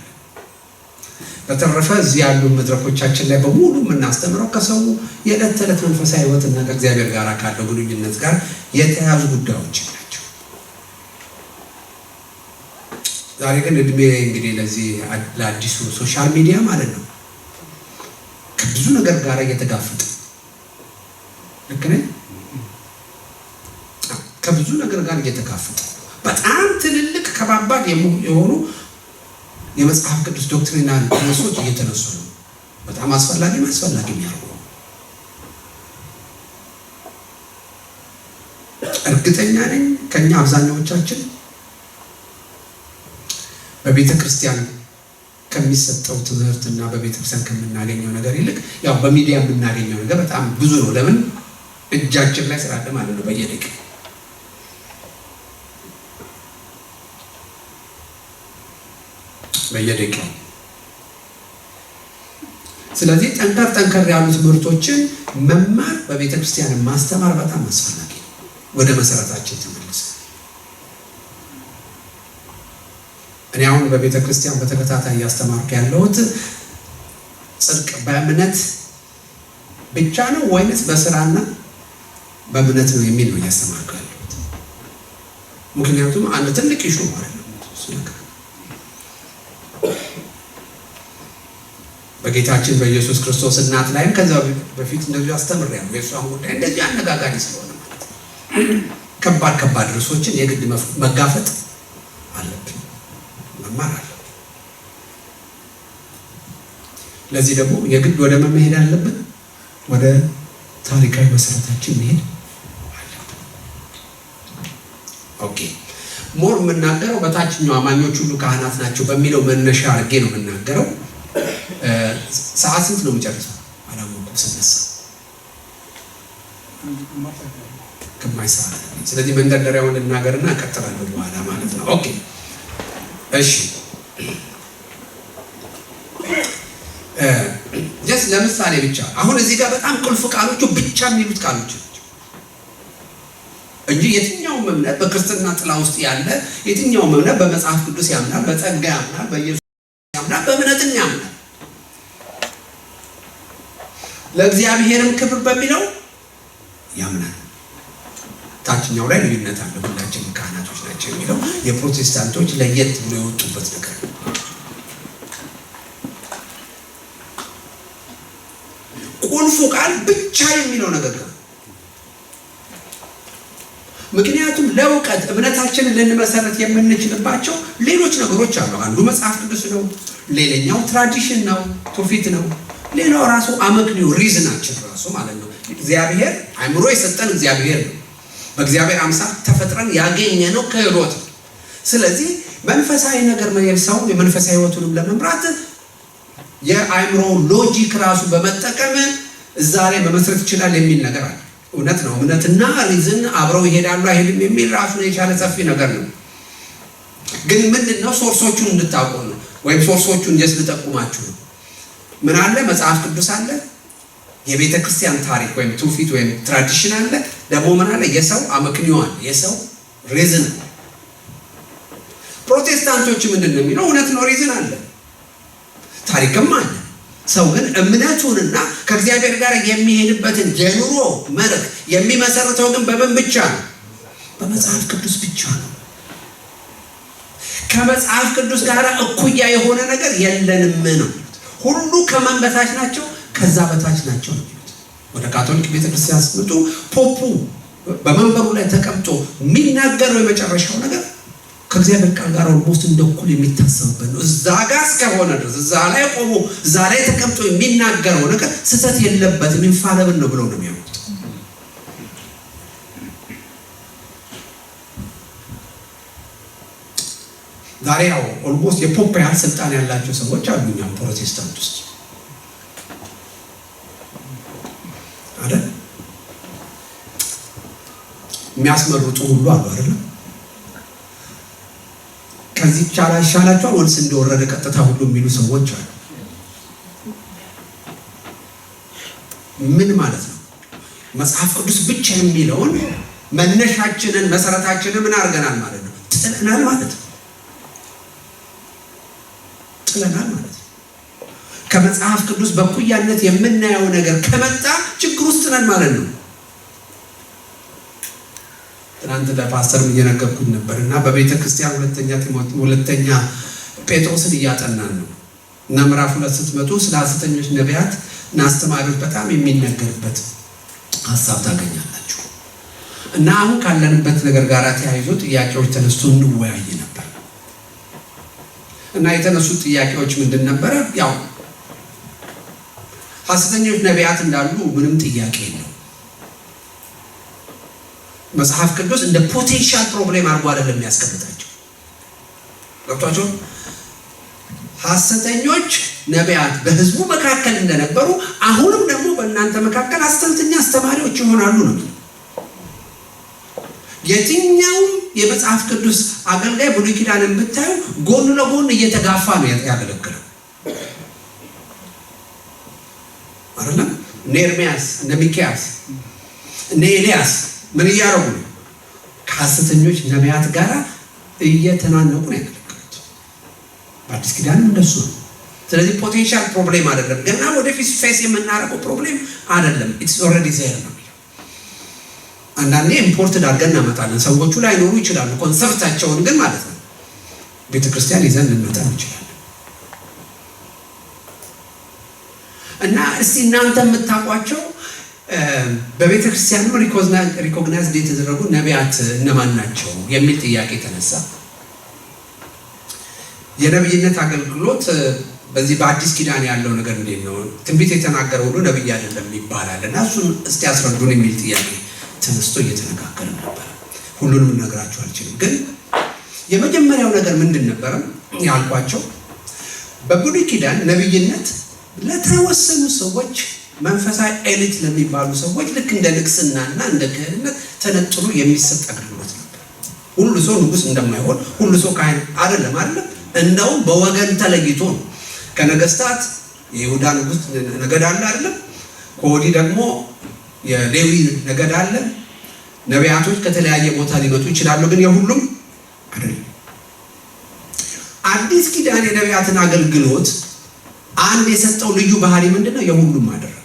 በተረፈ እዚህ ያሉ መድረኮቻችን ላይ በሙሉ የምናስተምረው ከሰው የዕለት ተዕለት መንፈሳዊ ህይወትና ከእግዚአብሔር ጋር ካለው ግንኙነት ጋር የተያዙ ጉዳዮች ናቸው። ዛሬ ግን እድሜ እንግዲህ ለዚህ ለአዲሱ ሶሻል ሚዲያ ማለት ነው ከብዙ ነገር ጋር እየተጋፈጠ ልክ ነኝ። ከብዙ ነገር ጋር እየተጋፈጠ በጣም ትልልቅ ከባባድ የሆኑ የመጽሐፍ ቅዱስ ዶክትሪናል ርዕሶች እየተነሱ ነው። በጣም አስፈላጊ የሚያደርጉ እርግጠኛ ነኝ ከኛ አብዛኛዎቻችን በቤተ ክርስቲያን ከሚሰጠው ትምህርትና በቤተ ክርስቲያን ከምናገኘው ነገር ይልቅ ያው በሚዲያ የምናገኘው ነገር በጣም ብዙ ነው። ለምን እጃችን ላይ ስላለ ማለት ነው በየደቂቃው። ስለዚህ ጠንከር ያሉ ትምህርቶችን መማር በቤተ ክርስቲያን ማስተማር በጣም አስፈላጊ ነው። ወደ መሰረታችን ተመልሰን እኔ አሁን በቤተ ክርስቲያን በተከታታይ እያስተማርኩ ያለሁት ጽድቅ በእምነት ብቻ ነው ወይንስ በስራና በእምነት ነው የሚል ነው እያስተማርኩ ያለሁት። ምክንያቱም አንድ ትልቅ ኢሹ ማለት ነው እሱ ነገር በጌታችን በኢየሱስ ክርስቶስ እናት ላይም ከዛ በፊት እንደዚህ አስተምሬያለሁ። የእሷን ጉዳይ እንደዚህ አነጋጋሪ ስለሆነ ማለት ነው ከባድ ርዕሶችን የግድ መጋፈጥ አለብን፣ መማር አለብን። ለዚህ ደግሞ የግድ ወደ መሄድ አለብን፣ ወደ ታሪካዊ መሰረታችን መሄድ አለብን። ኦኬ ሞር የምናገረው በታችኛው አማኞች ሁሉ ካህናት ናቸው በሚለው መነሻ አድርጌ ነው የምናገረው። ሰዓት ስንት ነው የምጨርሰው? አላወኩም። ስነሳ ግማሽ ሰዓት። ስለዚህ መንደርደሪያውን ልናገርና እቀጥላለሁ በኋላ ማለት ነው። ኦኬ እሺ። ጀስት ለምሳሌ ብቻ አሁን እዚህ ጋር በጣም ቁልፍ ቃሎቹ ብቻ የሚሉት ቃሎች ናቸው እንጂ የትኛውም እምነት በክርስትና ጥላ ውስጥ ያለ የትኛውም እምነት በመጽሐፍ ቅዱስ ያምናል፣ በጸጋ ያምናል፣ በኢየሱስ ያምናል፣ በእምነትም ያምናል። ለእግዚአብሔርም ክብር በሚለው ያምናል። ታችኛው ላይ ልዩነት አለ። ሁላችንም ካህናቶች ናቸው የሚለው የፕሮቴስታንቶች ለየት ብሎ የወጡበት ነገር ነው። ቁልፉ ቃል ብቻ የሚለው ነገር ነው። ምክንያቱም ለእውቀት እምነታችንን ልንመሰረት የምንችልባቸው ሌሎች ነገሮች አሉ። አንዱ መጽሐፍ ቅዱስ ነው፣ ሌላኛው ትራዲሽን ነው፣ ትውፊት ነው፣ ሌላው ራሱ አመክንዮ ሪዝናችን ራሱ ማለት ነው። እግዚአብሔር አእምሮ የሰጠን እግዚአብሔር ነው። በእግዚአብሔር አምሳል ተፈጥረን ያገኘነው ክህሎት ነው። ስለዚህ መንፈሳዊ ነገር ሰው የመንፈሳዊ ህይወቱንም ለመምራት የአእምሮ ሎጂክ ራሱ በመጠቀም እዛ ላይ መመስረት ይችላል የሚል ነገር አለ። እውነት ነው። እምነትና ሪዝን አብረው ይሄዳሉ አይሄድም የሚል ራሱን የቻለ ሰፊ ነገር ነው። ግን ምንድነው ሶርሶቹን እንድታውቁ ነው፣ ወይም ሶርሶቹን እንዴት ልጠቁማችሁ ነው። ምን አለ? መጽሐፍ ቅዱስ አለ፣ የቤተ ክርስቲያን ታሪክ ወይም ትውፊት ወይም ትራዲሽን አለ፣ ደግሞ ምን አለ? የሰው አመክንዮ አለ፣ የሰው ሪዝን። ፕሮቴስታንቶች ምንድነው የሚለው? እውነት ነው፣ ሪዝን አለ፣ ታሪክም አለ። ሰው ግን እምነቱንና ከእግዚአብሔር ጋር የሚሄድበትን የኑሮ መርህ የሚመሰርተው ግን በምን ብቻ ነው? በመጽሐፍ ቅዱስ ብቻ ነው። ከመጽሐፍ ቅዱስ ጋር እኩያ የሆነ ነገር የለንም ነው። ሁሉ ከማን በታች ናቸው? ከዛ በታች ናቸው ነው። ወደ ካቶሊክ ቤተክርስቲያን ስትመጡ ፖፑ በመንበሩ ላይ ተቀምጦ የሚናገረው የመጨረሻው ነገር ከእግዚአብሔር ቃል ጋር ኦልሞስት እንደኩል የሚታሰብበት ነው። እዛ ጋር እስከሆነ ድረስ እዛ ላይ ቆሞ እዛ ላይ ተቀምጦ የሚናገረው ነገር ስህተት የለበትም፣ ኢንፋሊብል ነው ብለው ነው የሚያምኑት። ዛሬ ያው ኦልሞስት የፖፕ ያህል ስልጣን ያላቸው ሰዎች አሉ እኛም ፕሮቴስታንት ውስጥ አይደል? የሚያስመርጡ ሁሉ አሉ አይደል? ከዚህ ይሻላቸዋል ወይስ እንደወረደ ቀጥታ ሁሉ የሚሉ ሰዎች አሉ። ምን ማለት ነው? መጽሐፍ ቅዱስ ብቻ የሚለውን መነሻችንን መሰረታችንን ምን አድርገናል ማለት ነው? ጥለናል ማለት ነው። ጥለናል ማለት ነው። ከመጽሐፍ ቅዱስ በኩያነት የምናየው ነገር ከመጣ ችግር ውስጥ ነን ማለት ነው። ትናንት ለፓስተር እየነገርኩት ነበርና በቤተ ክርስቲያን ሁለተኛ ጴጥሮስን እያጠናን ነው እና ምዕራፍ 2 ስትመጡ ስለ ሐሰተኞች ነቢያት እና አስተማሪዎች በጣም የሚነገርበት ሐሳብ ታገኛላችሁ። እና አሁን ካለንበት ነገር ጋር ተያይዞ ጥያቄዎች ተነስቶ እንወያይ ነበር እና የተነሱት ጥያቄዎች ምንድን ነበረ? ያው ሐሰተኞች ነቢያት እንዳሉ ምንም ጥያቄ የለው። መጽሐፍ ቅዱስ እንደ ፖቴንሻል ፕሮብሌም አድርጎ አይደለም የሚያስቀምጣቸው። ገብቷቸው ሐሰተኞች ነቢያት በህዝቡ መካከል እንደነበሩ አሁንም ደግሞ በእናንተ መካከል ሐሰተኛ አስተማሪዎች ይሆናሉ ነው። የትኛውም የመጽሐፍ ቅዱስ አገልጋይ ብሉይ ኪዳንን ብታዩ ጎን ለጎን እየተጋፋ ነው ያገለግለው አይደለም? እነ ኤርምያስ፣ እነ ሚክያስ፣ እነ ኤልያስ ምን እያደረጉ ነው? ከሐሰተኞች ነቢያት ጋር እየተናነቁ ነው ያገለገሉት። በአዲስ ኪዳንም እንደሱ ነው። ስለዚህ ፖቴንሻል ፕሮብሌም አይደለም፣ ገና ወደፊት ፌስ የምናደርገው ፕሮብሌም አይደለም። ኢትስ ኦልሬዲ ዜር ነው። አንዳንዴ ኢምፖርትድ አድርገን እናመጣለን። ሰዎቹ ላይኖሩ ይችላሉ፣ ኮንሰፕታቸውን ግን ማለት ነው ቤተክርስቲያን ይዘን ልንመጣ እንችላለን። እና እስቲ እናንተ የምታውቋቸው በቤተክርስቲያኑ ሪኮግናይዝድ የተደረጉ ነቢያት እነማን ናቸው የሚል ጥያቄ ተነሳ። የነብይነት አገልግሎት በዚህ በአዲስ ኪዳን ያለው ነገር እንዴት ነው? ትንቢት የተናገረ ሁሉ ነብይ አይደለም ይባላል እና እሱን እስቲ አስረዱን የሚል ጥያቄ ተነስቶ እየተነጋገርን ነበር። ሁሉንም ልነግራችሁ አልችልም፣ ግን የመጀመሪያው ነገር ምንድን ነበር ያልኳቸው? በብሉይ ኪዳን ነብይነት ለተወሰኑ ሰዎች መንፈሳዊ ኤሊት ለሚባሉ ሰዎች ልክ እንደ ንግስናና እንደ ክህነት ተነጥሎ የሚሰጥ አገልግሎት ነበር። ሁሉ ሰው ንጉስ እንደማይሆን ሁሉ ሰው ካህን አይደለም። እንደውም በወገን ተለይቶ ነው። ከነገስታት የይሁዳ ንጉስ ነገድ አለ አይደለም። ከወዲህ ደግሞ የሌዊ ነገድ አለ። ነቢያቶች ከተለያየ ቦታ ሊመጡ ይችላሉ፣ ግን የሁሉም አይደለም። አዲስ ኪዳን የነቢያትን አገልግሎት አንድ የሰጠው ልዩ ባህሪ ምንድነው? የሁሉም አደረገው።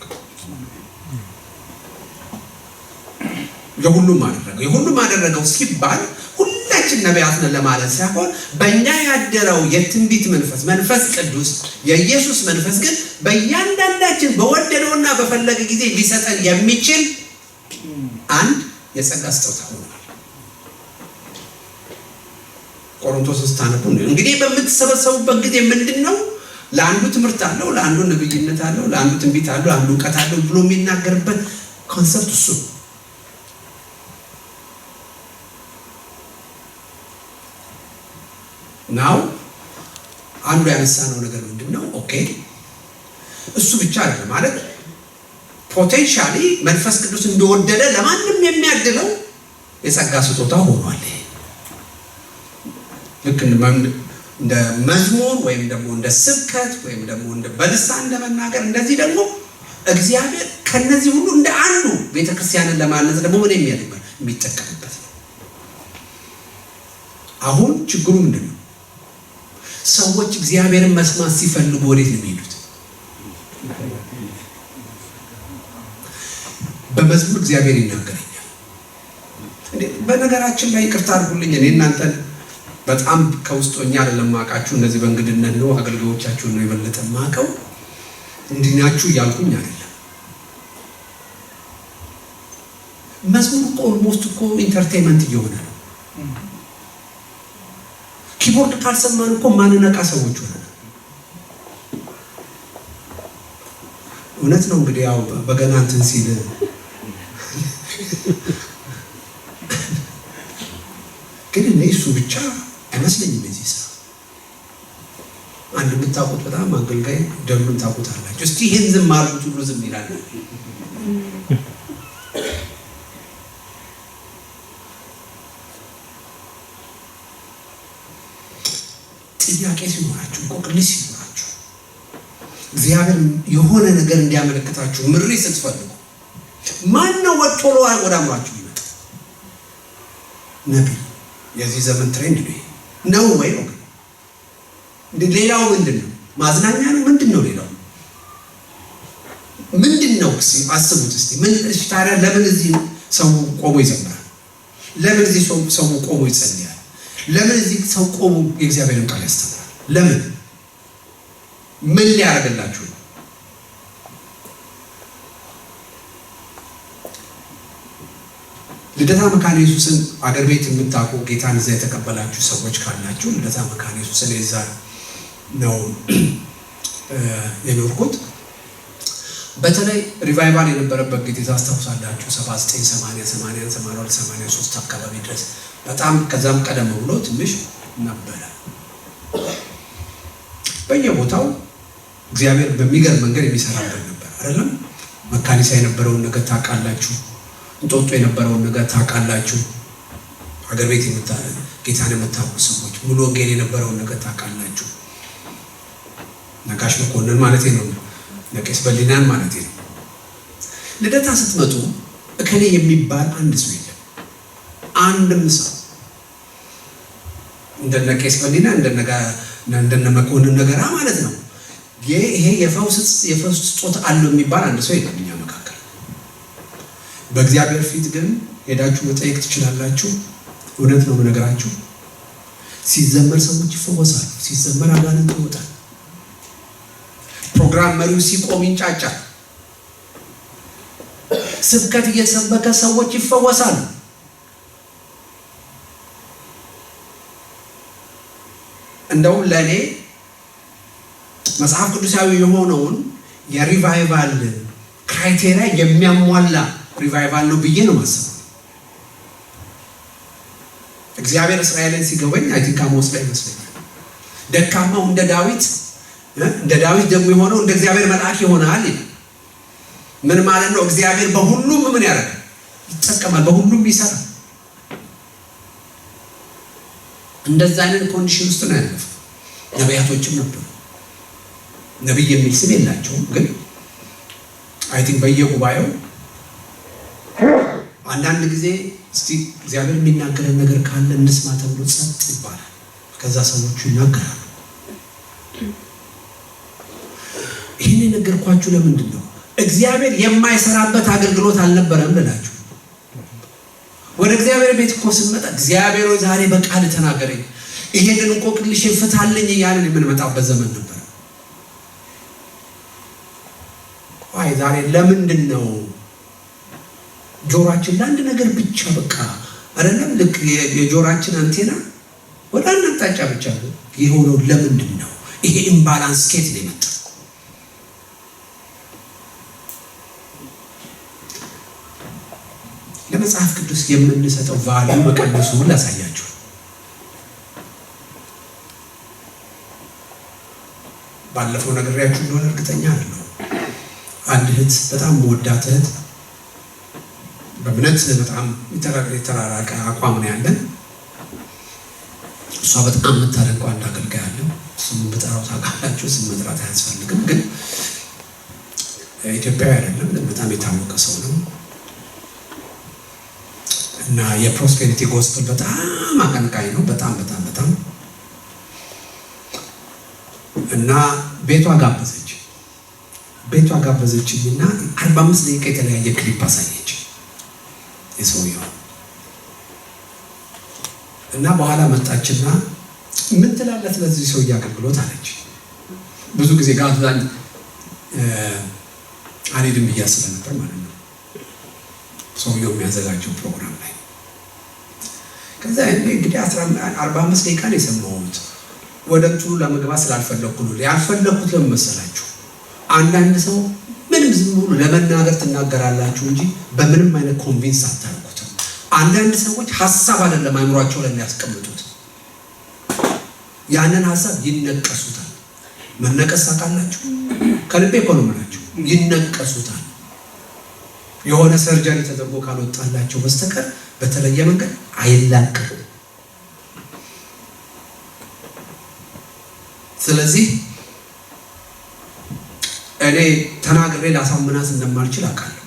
የሁሉም አደረገው ሲባል ሁላችን ነቢያት ነን ለማለት ሳይሆን በእኛ ያደረው የትንቢት መንፈስ ቅዱስ የኢየሱስ መንፈስ ግን በእያንዳንዳችን በወደደውና በፈለገ ጊዜ ሊሰጠን የሚችል አንድ የጸጋ ስጦታ ሆኗል። ቆሮንቶስ ስታነቡ እንግዲህ በምትሰበሰቡበት ጊዜ ምንድነው ለአንዱ ትምህርት አለው፣ ለአንዱ ነብይነት አለው፣ ለአንዱ ትንቢት አለው፣ ለአንዱ ዕውቀት አለው ብሎ የሚናገርበት ኮንሰፕት እሱ ነው። አንዱ ያነሳነው ነገር ምንድነው? ኦኬ እሱ ብቻ አይደለም ማለት ፖቴንሻሊ መንፈስ ቅዱስ እንደወደደ ለማንም የሚያድለው የጸጋ ስጦታ ሆኗል። ልክ እንደ መዝሙር ወይም ደግሞ እንደ ስብከት ወይም ደግሞ እንደ በልሳን እንደመናገር እንደዚህ ደግሞ እግዚአብሔር ከነዚህ ሁሉ እንደ አንዱ ቤተክርስቲያንን ለማነጽ ደግሞ ምን የሚጠቀምበት ነው። አሁን ችግሩ ምንድነው? ሰዎች እግዚአብሔርን መስማት ሲፈልጉ ወዴት ነው የሚሄዱት? በመዝሙር እግዚአብሔር ይናገረኛል። በነገራችን ላይ ይቅርታ አድርጉልኝ፣ እኔ እናንተን በጣም ከውስጦኛ አይደለም ማቃችሁ፣ እንደዚህ በእንግድነት ነው አገልጋዮቻችሁን ነው የበለጠ ማቀው። እንዲናችሁ እያልኩኝ አይደለም። መዝሙር እኮ ኦልሞስት እኮ ኢንተርቴይንመንት እየሆነ ነው። ኪቦርድ ካልሰማን እኮ ማንነቃ ሰዎች ሆነ። እውነት ነው። እንግዲህ ያው በገና እንትን ሲል ግን እሱ ብቻ አይመስለኝም። እዚህ ሰው አንድ የምታውቁት በጣም አገልጋይ ደሉን ታውቁታላችሁ። እስቲ ይሄን ዝም አሉት ሁሉ ዝም ይላል። ጥያቄ ሲኖራችሁ፣ እንቆቅልሽ ሲኖራችሁ፣ እግዚአብሔር የሆነ ነገር እንዲያመለክታችሁ ምሪት ስትፈልጉ ማን ነው ወጥቶ ወደ አምራችሁ ይመጣ? ነብይ። የዚህ ዘመን ትሬንድ ነው ወይ ነው? ሌላው ምንድነው? ማዝናኛ ነው? ምንድነው? ሌላው ምንድነው? አስቡት እስቲ። ታዲያ ለምን እዚህ ሰው ቆሞ ይዘምራል? ለምን እዚህ ሰው ቆሞ ይጸልያል? ለምን እዚህ ሰው ቆሞ የእግዚአብሔርን ቃል ያስተምራል? ለምን? ምን ሊያደርግላችሁ ነው? ልደታ መካነ ኢየሱስን አገር ቤት የምታውቁ ጌታን እዛ የተቀበላችሁ ሰዎች ካላችሁ ልደታ መካነ ኢየሱስን እዛ ነው የኖርኩት። በተለይ ሪቫይቫል የነበረበት ጊዜ ታስታውሳላችሁ። 79 80 80 82 83 አካባቢ ድረስ በጣም ከዛም ቀደም ብሎ ትንሽ ነበረ። በየቦታው እግዚአብሔር በሚገርም መንገድ የሚሰራበት ነበር አይደለም? መካኒሳ የነበረውን ነገር ታውቃላችሁ። እንጦጦ የነበረውን ነገር ታውቃላችሁ። አገር ቤት ጌታን የምታውቁ ሰዎች ሙሉ ወንጌል የነበረውን ነገር ታውቃላችሁ። ነጋሽ መኮንን ማለት ነው፣ ነቄስ በሊናን ማለት ነው። ልደታ ስትመጡ እከሌ የሚባል አንድ ሰው የለም። አንድም ሰው እንደ ነቄስ በሊና እንደ መኮንን ነገራ ማለት ነው። ይሄ የፈውስ ስጦታ አለው የሚባል አንድ ሰው የለም እኛ መካከል። በእግዚአብሔር ፊት ግን ሄዳችሁ መጠየቅ ትችላላችሁ። እውነት ነው የምነግራችሁ። ሲዘመር ሰዎች ይፈወሳሉ። ሲዘመር አጋንንት ይወጣል። ፕሮግራም መሪው ሲቆም ይንጫጫል። ስብከት እየተሰበከ ሰዎች ይፈወሳሉ። እንደውም ለእኔ መጽሐፍ ቅዱሳዊ የሆነውን የሪቫይቫል ክራይቴሪያ የሚያሟላ ሪቫይቫል ነው ብዬ ነው ማሰብ። እግዚአብሔር እስራኤልን ሲጎበኝ አይ ቲንክ አሞጽ ላይ ይመስለኛል ደካማው እንደ ዳዊት ደግሞ የሆነው እንደ እግዚአብሔር መልአክ ይሆናል። ምን ማለት ነው? እግዚአብሔር በሁሉም ምን ያደርጋል? ይጠቀማል፣ በሁሉም ይሰራል። እንደዛ አይነት ኮንዲሽን ውስጥ ነው ያለፈው። ነቢያቶችም ነበሩ። ነብይ የሚል ስም የላቸውም፣ ግን አይ ቲንክ በየጉባኤው አንዳንድ ጊዜ እስቲ እግዚአብሔር የሚናገረን ነገር ካለ እንስማ ተብሎ ጸጥ ይባላል። ከዛ ሰዎቹ ይናገራሉ። ይሄን ነገርኳችሁ ለምንድን ነው? እግዚአብሔር የማይሰራበት አገልግሎት አልነበረም ብላችሁ ወደ እግዚአብሔር ቤት እኮ ስንመጣ እግዚአብሔር ሆይ ዛሬ በቃል ተናገረኝ፣ ይሄንን እንቆቅልሽ ፍታልኝ እያልን የምንመጣበት ዘመን ነበር። አይ ዛሬ ለምንድን ነው ጆሮአችን ለአንድ ነገር ብቻ በቃ አይደለም? ልክ የጆሮአችን አንቴና ወደ አንድ አቅጣጫ ብቻ የሆነው ለምንድን ነው? ይሄ ኢምባላንስ ከየት ነው የመጣው? ለመጽሐፍ ቅዱስ የምንሰጠው ቫልዩ መቀነሱ ላሳያችሁ። ባለፈው ነግሬያችሁ እንደሆነ እርግጠኛ አይደለሁም። አንድ እህት በጣም ወዳት እህት በእምነት በጣም የተራራቀ አቋም ነው ያለን። እሷ በጣም የምታደንቀው አንድ አገልጋይ አለ። ስም በጠራው ታውቃላችሁ፣ ስም መጥራት አያስፈልግም። ግን ኢትዮጵያዊ አይደለም፣ በጣም የታወቀ ሰው ነው እና የፕሮስፔሪቲ ጎስፔል በጣም አቀንቃኝ ነው። በጣም እና ቤቷ ጋበዘችኝና 45 ደቂቃ የተለያየ ክሊፕ አሳየች የሰውየው እና በኋላ መጣችና ምን ትላለህ ስለዚህ ሰውዬ አገልግሎት አለች። ብዙ ጊዜ ጋብዛኝ አልሄድም ብዬ ስለነበር ማለት ነው ሰውየው የሚያዘጋጀው ፕሮግራም ላይ። ከዛ እንግዲህ 45 ደቂቃ ነው የሰማሁት። ወደ እንትኑ ለመግባት ስላልፈለኩ ነው። ያልፈለኩት ለምን መሰላችሁ? አንዳንድ ሰው ምንም ዝም ብሎ ለመናገር ትናገራላችሁ እንጂ በምንም አይነት ኮንቪንስ አታደርጉትም። አንዳንድ ሰዎች ሐሳብ አይደለም አይምሯቸው ላይ ያስቀምጡት፣ ያንን ሐሳብ ይነቀሱታል። መነቀስ ታውቃላችሁ? ከልቤ እኮ ነው የምላችሁ፣ ይነቀሱታል። የሆነ ሰርጀሪ ተደርጎ ካልወጣላቸው በስተቀር በተለየ መንገድ አይላቀቁም። ስለዚህ እኔ ተናግሬ ላሳምናት እንደማልችል አውቃለሁ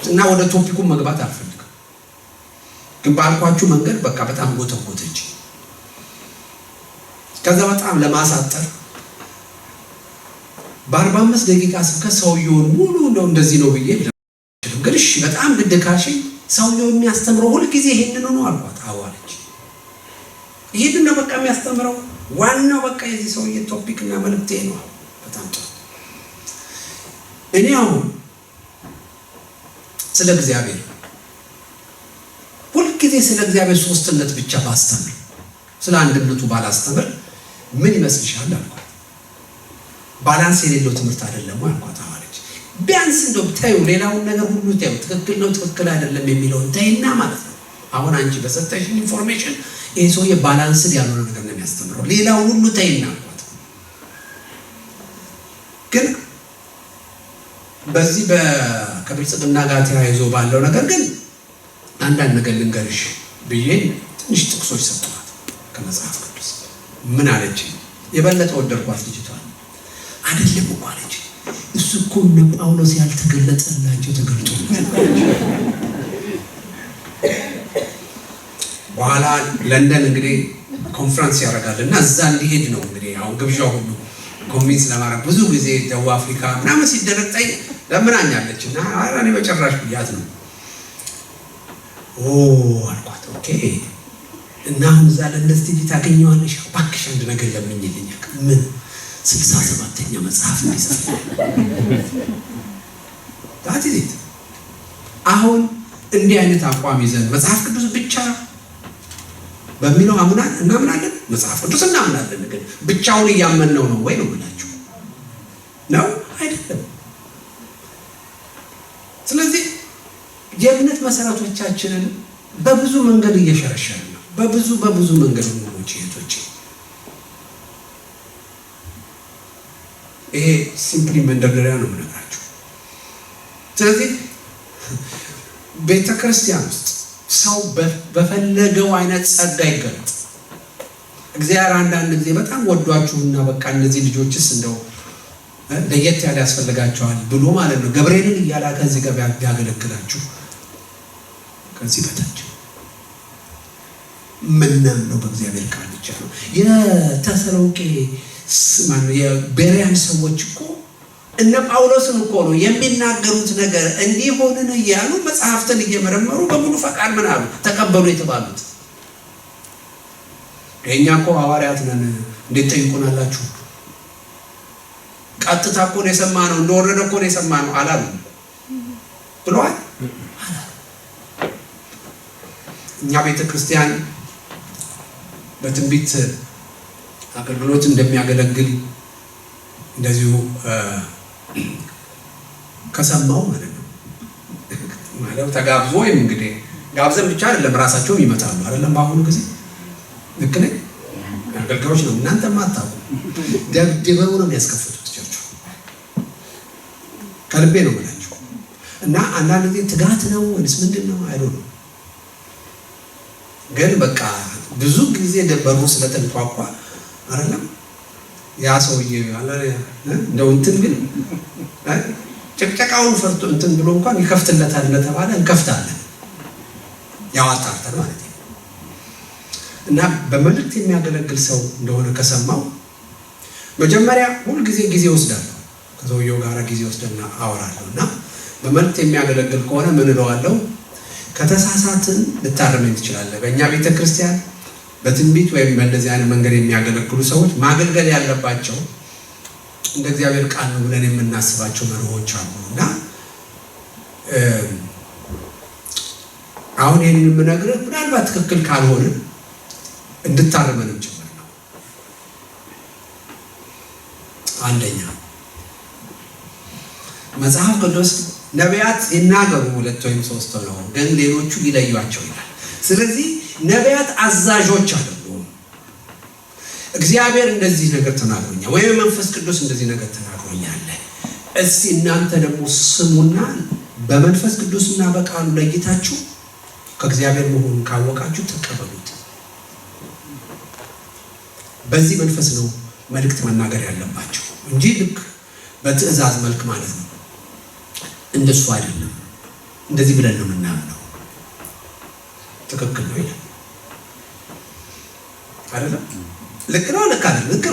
እና ወደ ቶፒኩ መግባት አልፈልግም። ግን ባልኳችሁ መንገድ በቃ በጣም ጎተጎተች። ከዛ በጣም ለማሳጠር በ45 ደቂቃ ስብከት ሰውየውን ሙሉ ነው እንደዚህ ነው ብዬ ግን እሺ በጣም ግድ ካልሽኝ ሰውየው የሚያስተምረው ሁልጊዜ ይሄንን ነው አልኳት። አዋለች ይሄንን ነው በቃ የሚያስተምረው፣ ዋናው በቃ የዚህ ሰውዬ ቶፒክ እና መልእክቴ ነው። በጣም ጥሩ። እኔ አሁን ስለ እግዚአብሔር ሁልጊዜ ስለ እግዚአብሔር ሶስትነት ብቻ ባስተምር፣ ስለ አንድነቱ ባላስተምር ምን ይመስልሻል አልኳት። ባላንስ የሌለው ትምህርት አይደለም አልኳት። አዋለች ቢያንስ እንደው ታዩ ሌላውን ነገር ሁሉ ታዩ፣ ትክክል ነው ትክክል አይደለም የሚለውን ታይና ማለት ነው። አሁን አንቺ በሰጠሽኝ ኢንፎርሜሽን ይሄ ሰውዬ ባላንስድ ያልሆነ ነገር ነው የሚያስተምረው፣ ሌላውን ሁሉ ታይና አልኳት። ግን በዚህ ከብልጽግና ጋር ተያይዞ ባለው ነገር ግን አንዳንድ ነገር ልንገርሽ ብዬ ትንሽ ጥቅሶች ሰጥቷት ከመጽሐፍ ቅዱስ። ምን አለች? የበለጠ ወደድኳት ልጅቷን። አይደለም እኮ አለች፣ እሱ እኮ እነ ጳውሎስ ያልተገለጠላቸው ተገልጦላቸው በኋላ ለንደን እንግዲህ ኮንፈረንስ ያደርጋል እና እዛ እንዲሄድ ነው እንግዲህ አሁን ግብዣው ሁሉ ኮንቪንስ ለማድረግ ብዙ ጊዜ ደቡብ አፍሪካ ምናምን ሲደረጠኝ ለምናኛለች እና እኔ በጭራሽ ብያት ነው አልኳት። ኦኬ እና አሁን እዛ ለእንደዚህ ታገኘዋለሽ፣ እባክሽ አንድ ነገር ለምኝልኝ። ምን 67ኛ መጽሐፍ ይሰጥ ታዲት አሁን እንዲህ አይነት አቋም ይዘን መጽሐፍ ቅዱስ ብቻ በሚለው እናምናለን፣ መጽሐፍ ቅዱስ እናምናለን፣ ግን ብቻውን እያመንነው ነው ወይ ነው ብላችሁ ነው? አይደለም። ስለዚህ የእምነት መሰረቶቻችንን በብዙ መንገድ እየሸረሸረ ነው። በብዙ መንገድ ወንድሞቼ እህቶቼ፣ ይሄ ሲምፕሊ መንደርደሪያ ነው የምነግራችሁ። ስለዚህ ቤተ ክርስቲያን ውስጥ ሰው በፈለገው አይነት ጸጋ ይገለጥ። እግዚአብሔር አንዳንድ ጊዜ በጣም ወዷችሁና በቃ እነዚህ ልጆችስ እንደው ለየት ያለ ያስፈልጋቸዋል ብሎ ማለት ነው ገብርኤልን እያላከ እዚህ ጋር ቢያገለግላችሁ ከዚህ በታች ምንም ነው በእግዚአብሔር ቃል ብቻ ነው። የተሰሎንቄ የቤሪያን ሰዎች እኮ እነ ጳውሎስን እኮ ነው የሚናገሩት ነገር እንዲሆንን እያሉ መጽሐፍትን እየመረመሩ በሙሉ ፈቃድ ምን አሉ ተቀበሉ የተባሉት። የኛ እኮ ሐዋርያት ነን እንዴት ጠይቁናላችሁ? ቀጥታ እኮ ነው የሰማነው፣ እንደወረደ እኮ ነው የሰማነው አላሉ ብለዋል። እኛ ቤተ ክርስቲያን በትንቢት አገልግሎት እንደሚያገለግል እንደዚሁ ከሰማው ማለት ነው ማለት ተጋብዞ ወይም እንግዲህ ጋብዘን ብቻ አይደለም ራሳቸውም ይመጣሉ አይደለም። በአሁኑ ጊዜ ልክ ነኝ አገልጋዮች ነው እናንተ ማታው ደብድበው ነው የሚያስከፍቱት ቸርቹ። ከልቤ ነው የምላችሁ። እና አንዳንድ ጊዜ ትጋት ነው ወይስ ምንድን ነው አይደል? ግን በቃ ብዙ ጊዜ ደበሩ ስለተንኳኳ አይደለም ያ ሰውዬ አለ እንደው እንትን ግን ጨቅጨቃውን ፈርቶ እንትን ብሎ እንኳን ይከፍትለታል ለተባለ እንከፍታለን ያው አጣርተን ማለት ነው። እና በመልእክት የሚያገለግል ሰው እንደሆነ ከሰማው መጀመሪያ ሁሉ ጊዜ ወስዳለሁ ከሰውየው ጋር ጊዜ ወስደና አወራለሁ። እና በመልእክት የሚያገለግል ከሆነ ምን እለዋለሁ? ከተሳሳትን ልታረመኝ ትችላለህ። በእኛ ቤተ ክርስቲያን በትንቢት ወይም በእንደዚህ አይነት መንገድ የሚያገለግሉ ሰዎች ማገልገል ያለባቸው እንደ እግዚአብሔር ቃል ነው ብለን የምናስባቸው መርሆች አሉ። እና አሁን ይህንን የምነግርህ ምናልባት ትክክል ካልሆነ እንድታረመንም ጭምር ነው። አንደኛ መጽሐፍ ቅዱስ ነቢያት ይናገሩ 2 ወይም 3 ነው፣ ግን ሌሎቹ ይለዩአቸው ይላል። ስለዚህ ነቢያት አዛዦች አይደሉም። እግዚአብሔር እንደዚህ ነገር ተናግሮኛል ወይም መንፈስ ቅዱስ እንደዚህ ነገር ተናግሮኛል፣ እስቲ እናንተ ደግሞ ስሙና በመንፈስ ቅዱስና በቃሉ ለይታችሁ ከእግዚአብሔር መሆኑን ካወቃችሁ ተቀበሉት። በዚህ መንፈስ ነው መልእክት መናገር ያለባቸው እንጂ ልክ በትዕዛዝ መልክ ማለት ነው እንደሱ አይደለም። እንደዚህ ብለን ነው የምናምነው። ትክክል ነው ይላል አይደለም? ልክ ነው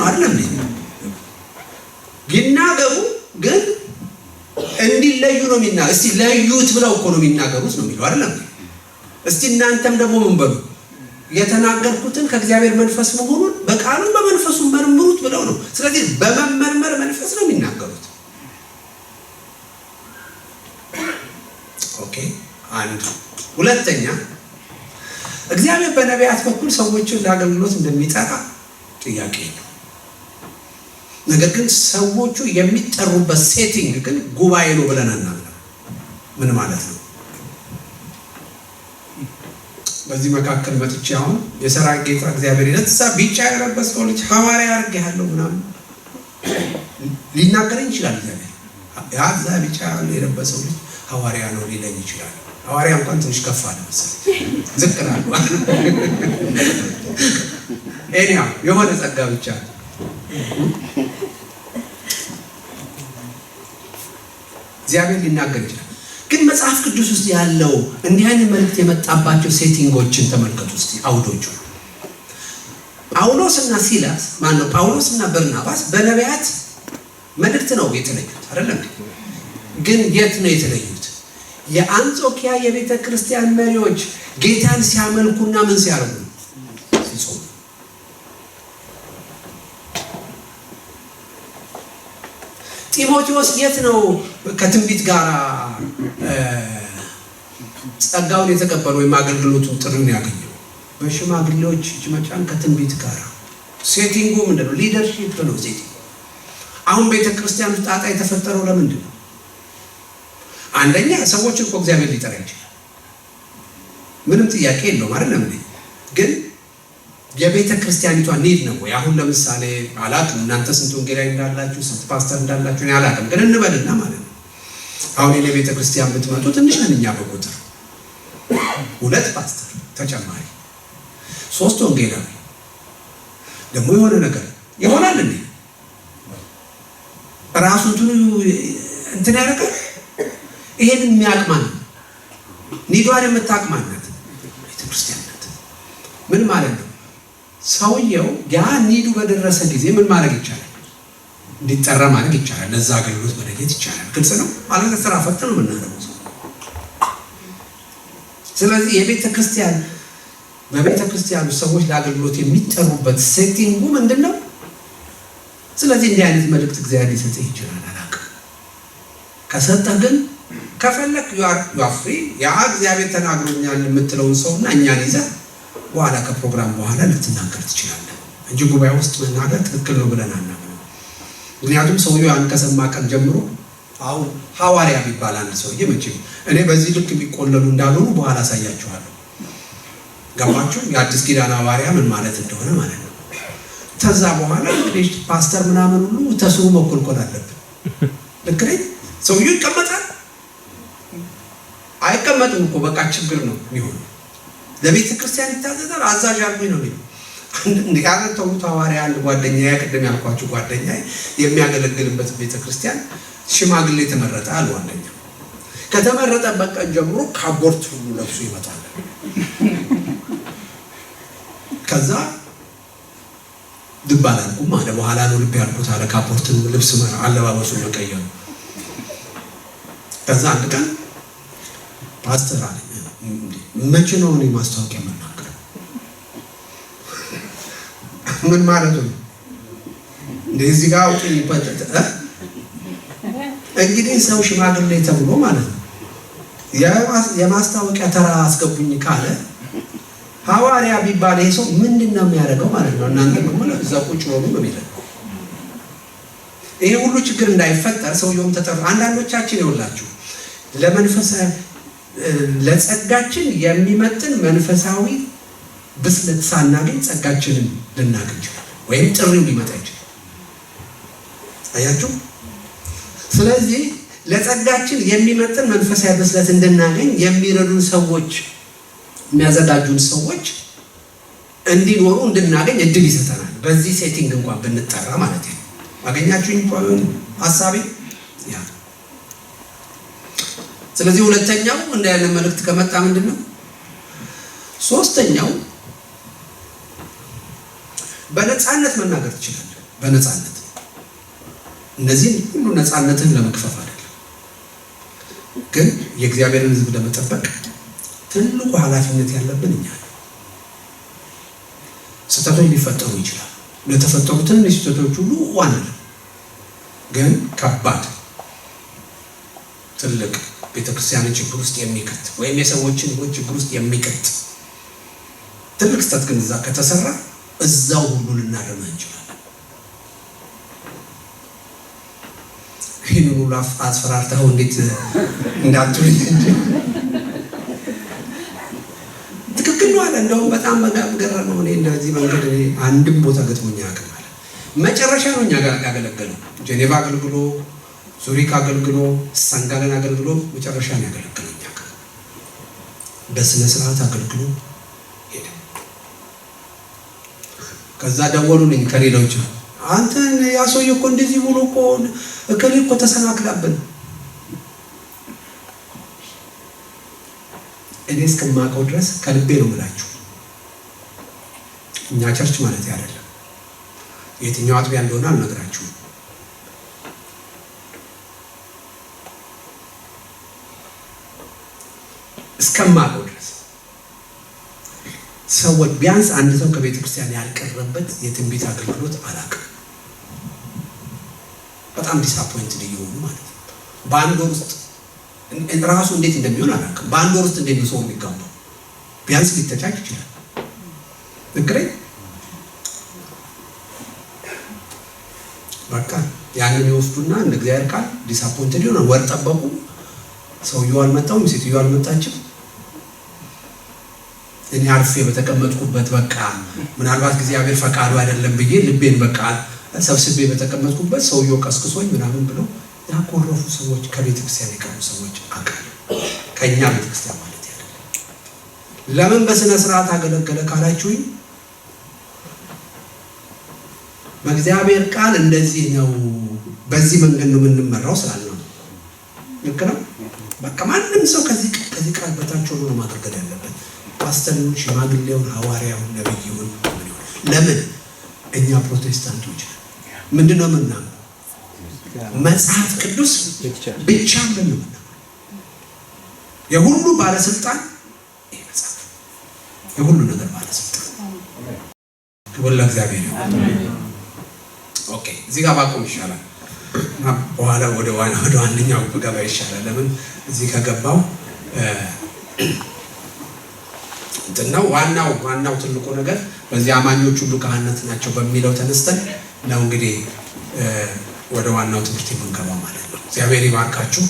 አይደለም? ይናገሩ ግን እንዲለዩ ነው የሚናገሩ። እስቲ ለዩት ብለው እኮ ነው የሚናገሩት ነው የሚለው አይደለም? እስቲ እናንተም ደግሞ ምን በሉ የተናገርኩትን ከእግዚአብሔር መንፈስ መሆኑን በቃሉም በመንፈሱ መርምሩት ብለው ነው። ስለዚህ በመመርመር መንፈስ ነው የሚናገሩት። ኦኬ አንድ ሁለተኛ እግዚአብሔር በነቢያት በኩል ሰዎችን ለአገልግሎት እንደሚጠራ ጥያቄ ነው። ነገር ግን ሰዎቹ የሚጠሩበት ሴቲንግ ግን ጉባኤ ነው ብለን አናምንም። ምን ማለት ነው? በዚህ መካከል መጥቼ አሁን የሰራዊት ጌታ እግዚአብሔር ይነሳ ቢጫ የለበሰው ልጅ ሐዋርያ አድርጌሃለሁ ምናምን ሊናገረኝ ይችላል። እግዚአብሔር ያዛ ቢጫ የለበሰው ልጅ ሐዋርያ ነው ሊለኝ ይችላል። ሐዋርያ እንኳን ትንሽ ከፍ አለ መሰለኝ ዝቅ አለ። ኤኒያ የሆነ ጸጋ ብቻ እግዚአብሔር ሊናገር ይችላል። ግን መጽሐፍ ቅዱስ ውስጥ ያለው እንዲህ አይነት መልእክት የመጣባቸው ሴቲንጎችን ተመልከቱ እስቲ አውዶቹ። ጳውሎስና ሲላስ ማነው ጳውሎስና በርናባስ በነቢያት መልእክት ነው የተለዩት አይደለም? ግን የት ነው የተለዩት? የአንጾኪያ የቤተ ክርስቲያን መሪዎች ጌታን ሲያመልኩና ምን ሲያርጉ ሲጾሙ። ጢሞቴዎስ የት ነው ከትንቢት ጋር ጸጋውን የተቀበለው ወይም አገልግሎቱን ጥሪውን ያገኘው? በሽማግሌዎች እጅ መጫን ከትንቢት ጋር። ሴቲንጉ ምንድነው? ሊደርሺፕ ነው ሴቲንግ። አሁን ቤተ ክርስቲያን ውስጥ ጣጣ የተፈጠረው ለምንድን ነው? አንደኛ ሰዎችን እኮ እግዚአብሔር ሊጠራ ይችላል። ምንም ጥያቄ የለውም አይደለም እንዴ? ግን የቤተ ክርስቲያኒቷ ኒድ ነው ወይ? አሁን ለምሳሌ አላቅም እናንተ ስንት ወንጌላዊ እንዳላችሁ ስንት ፓስተር እንዳላችሁ እኔ አላቅም፣ ግን እንበልና ማለት ነው አሁን የኔ ቤተ ክርስቲያን ብትመጡ ትንሽ ነን እኛ በቁጥር 2 ፓስተር ተጨማሪ 3 ወንጌላዊ ደግሞ የሆነ ነገር ይሆናል እንዴ? ራሱ እንትን ያደርጋል። ይሄን የሚያቅማን ኒዷን የምታቅማናት ቤተክርስቲያን ናት። ምን ማለት ነው? ሰውየው ያ ኒዱ በደረሰ ጊዜ ምን ማድረግ ይቻላል? እንዲጠራ ማድረግ ይቻላል። ለዛ አገልግሎት መለየት ይቻላል። ግልጽ ነው ማለት ስራ ፈጥ ነው የምናደርገው። ስለዚህ የቤተክርስቲያን በቤተክርስቲያኑ ሰዎች ለአገልግሎት የሚጠሩበት ሴቲንጉ ምንድነው? ስለዚህ እንዲህ አይነት መልእክት እግዚአብሔር ሊሰጥህ ይችላል። አላውቅም። ከሰጠህ ግን ከፈለክ you are free ያ እግዚአብሔር ተናግሮኛል የምትለውን ሰውና እኛን ይዘህ በኋላ ከፕሮግራም በኋላ ልትናገር ትችላለህ እንጂ ጉባኤ ውስጥ መናገር ትክክል ነው ብለን አናምንም። ምክንያቱም ሰውየው ያን ከሰማ ቀን ጀምሮ አሁን ሐዋርያ ቢባል አንድ ሰውዬ መቼም እኔ በዚህ ልክ ቢቆለሉ እንዳልሆኑ በኋላ አሳያችኋለሁ። ገባችሁ? የአዲስ ኪዳን ሐዋርያ ምን ማለት እንደሆነ ማለት ነው። ከዛ በኋላ እንግዲህ ፓስተር ምናምን ሁሉ ተስሩ መኮልኮል አለብን። ልክ ነኝ? ሰውየው ይቀመጣል አይቀመጥም እኮ በቃ ችግር ነው የሚሆነው። ለቤተ ክርስቲያን ይታዘዛል። አዛዥ አልኩኝ ነው የሚለው። እንዴ ያገተው ሐዋርያ አንድ ጓደኛዬ ቅድም ያልኳችሁ ጓደኛዬ የሚያገለግልበት ቤተ ክርስቲያን ሽማግሌ ተመረጠ አሉ። አንደኛው ከተመረጠበት ቀን ጀምሮ ካቦርት ሁሉ ለብሶ ይመጣል። ከዛ ድባላልኩም አለ በኋላ ነው ልብ ያልኩት አለ ካፖርትን ልብስ አለባበሱን መቀየሩ። ከዛ አንድ ቀን ፓስተር አለ መቼ ነው እኔ ማስታወቂያ መናገር? ምን ማለት ነው? እንደዚህ ጋር አውጥኝ ይፈጠጥ እንግዲህ ሰው ሽማግሌ ተብሎ ማለት ነው የማስታወቂያ ተራ አስገቡኝ ካለ ሐዋርያ ቢባል ይሄ ሰው ምንድነው የሚያደርገው ማለት ነው? እናንተ ምን ዘቁጭ ወሉ ነው የሚለው። ይሄ ሁሉ ችግር እንዳይፈጠር ሰውየውም ተጠራ። አንዳንዶቻችን ይወላችሁ ለመንፈሳዊ ለጸጋችን የሚመጥን መንፈሳዊ ብስለት ሳናገኝ ጸጋችንን ልናገኝ ይችላል ወይም ጥሪው ሊመጣ ይችላል። አያችሁ? ስለዚህ ለጸጋችን የሚመጥን መንፈሳዊ ብስለት እንድናገኝ የሚረዱን ሰዎች የሚያዘጋጁን ሰዎች እንዲኖሩ እንድናገኝ እድል ይሰጠናል። በዚህ ሴቲንግ እንኳን ብንጠራ ማለት ነው። አገኛችሁኝ ሐሳቤ ያ። ስለዚህ ሁለተኛው እንደ ያለ መልእክት ከመጣ ምንድነው? ሶስተኛው በነፃነት መናገር ትችላለህ። በነፃነት እነዚህ ሁሉ ነፃነትን ለመክፈፍ አይደለም፣ ግን የእግዚአብሔርን ሕዝብ ለመጠበቅ ትልቁ ኃላፊነት ያለብን እኛ ነን። ስህተቶች ሊፈጠሩ ይችላል። ለተፈጠሩ ትንሽ ስህተቶች ሁሉ ዋና ግን ከባድ ትልቅ ቤተክርስቲያንን ችግር ውስጥ የሚከት ወይም የሰዎችን ሕይወት ችግር ውስጥ የሚከት ትልቅ ስህተት ግን እዛ ከተሰራ እዛው ሁሉ ልናረም እንችላለን። ይህን ሁሉ አስፈራርተው እንዴት እንዳትሉኝ እንጂ ትክክል ነው አለ። እንደውም በጣም ገረመው። እኔ እንደዚህ መንገድ አንድም ቦታ ገጥሞኝ አያውቅም አለ። መጨረሻ ነው እኛ ጋር ያገለገለው። ጄኔቫ አገልግሎ፣ ዙሪክ አገልግሎ፣ ሳንጋለን አገልግሎ መጨረሻ ነው ያገለገለው እኛ ጋር በስነ ስርዓት አገልግሎ ሄደ። ከዛ ደወሉልኝ ከሌሎች አንተ ያ ሰውዬ እኮ እንደዚህ ብሎ እኮ እከሌ እኮ ተሰናክላብን። እኔ እስከማውቀው ድረስ ከልቤ ነው የምላችሁ። እኛ ቸርች ማለት አይደለም፣ የትኛው አጥቢያ እንደሆነ አልነግራችሁም። እስከማውቀው ድረስ ሰዎች ቢያንስ አንድ ሰው ከቤተ ክርስቲያን ያልቀረበት የትንቢት አገልግሎት አላውቅም። በጣም ዲስአፖይንትድ እየሆኑ ማለት ነው። በአንድ ወር ውስጥ ራሱ እንዴት እንደሚሆን አላውቅም። በአንድ ወር ውስጥ እንዴት ነው ሰው የሚጋባው? ቢያንስ ሊተቻች ይችላል። እግሬ በቃ ያንን ይወስዱና እንደ እግዚአብሔር ቃል ዲስአፖይንትድ ይሆናል። ወር ጠበቁ፣ ሰውየው አልመጣም፣ ሴትዮዋ አልመጣችም። እኔ አርፌ በተቀመጥኩበት በቃ ምናልባት እግዚአብሔር ፈቃዱ አይደለም ብዬ ልቤን በቃ ሰብስቤ በተቀመጥኩበት ሰውየው ቀስቅሶኝ ምናምን ብለው ያኮረፉ ሰዎች ከቤተክርስቲያን የቀሩ ሰዎች አውቃለሁ። ከኛ ቤተክርስቲያን ማለት አይደለም። ለምን በስነ ስርዓት አገለገለ ካላችሁኝ በእግዚአብሔር ቃል እንደዚህ ነው፣ በዚህ መንገድ ነው የምንመራው ስላልነው ልክ ነው። በቃ ማንም ሰው ከዚህ ቃል በታች ሆኖ ማገልገል ያለበት ፓስተሩን፣ ሽማግሌውን፣ ሐዋርያውን፣ ነብዩን። ለምን እኛ ፕሮቴስታንቶች ምንድነው የምናምነው? መጽሐፍ ቅዱስ ብቻ ነው። የሁሉ ባለስልጣን ይሄ መጽሐፍ፣ የሁሉ ነገር ባለስልጣን። ክብር ለእግዚአብሔር ይሁን። ኦኬ፣ እዚህ ጋር ባቆም ይሻላል። በኋላ ወደ ዋነኛው ብገባ ይሻላል። ለምን እዚህ ከገባው እንትናው ዋናው ትልቁ ነገር በዚህ አማኞች ሁሉ ካህናት ናቸው በሚለው ተነስተን ነው እንግዲህ ወደ ዋናው ትምህርት የምንገባው ማለት ነው። እግዚአብሔር ይባርካችሁ።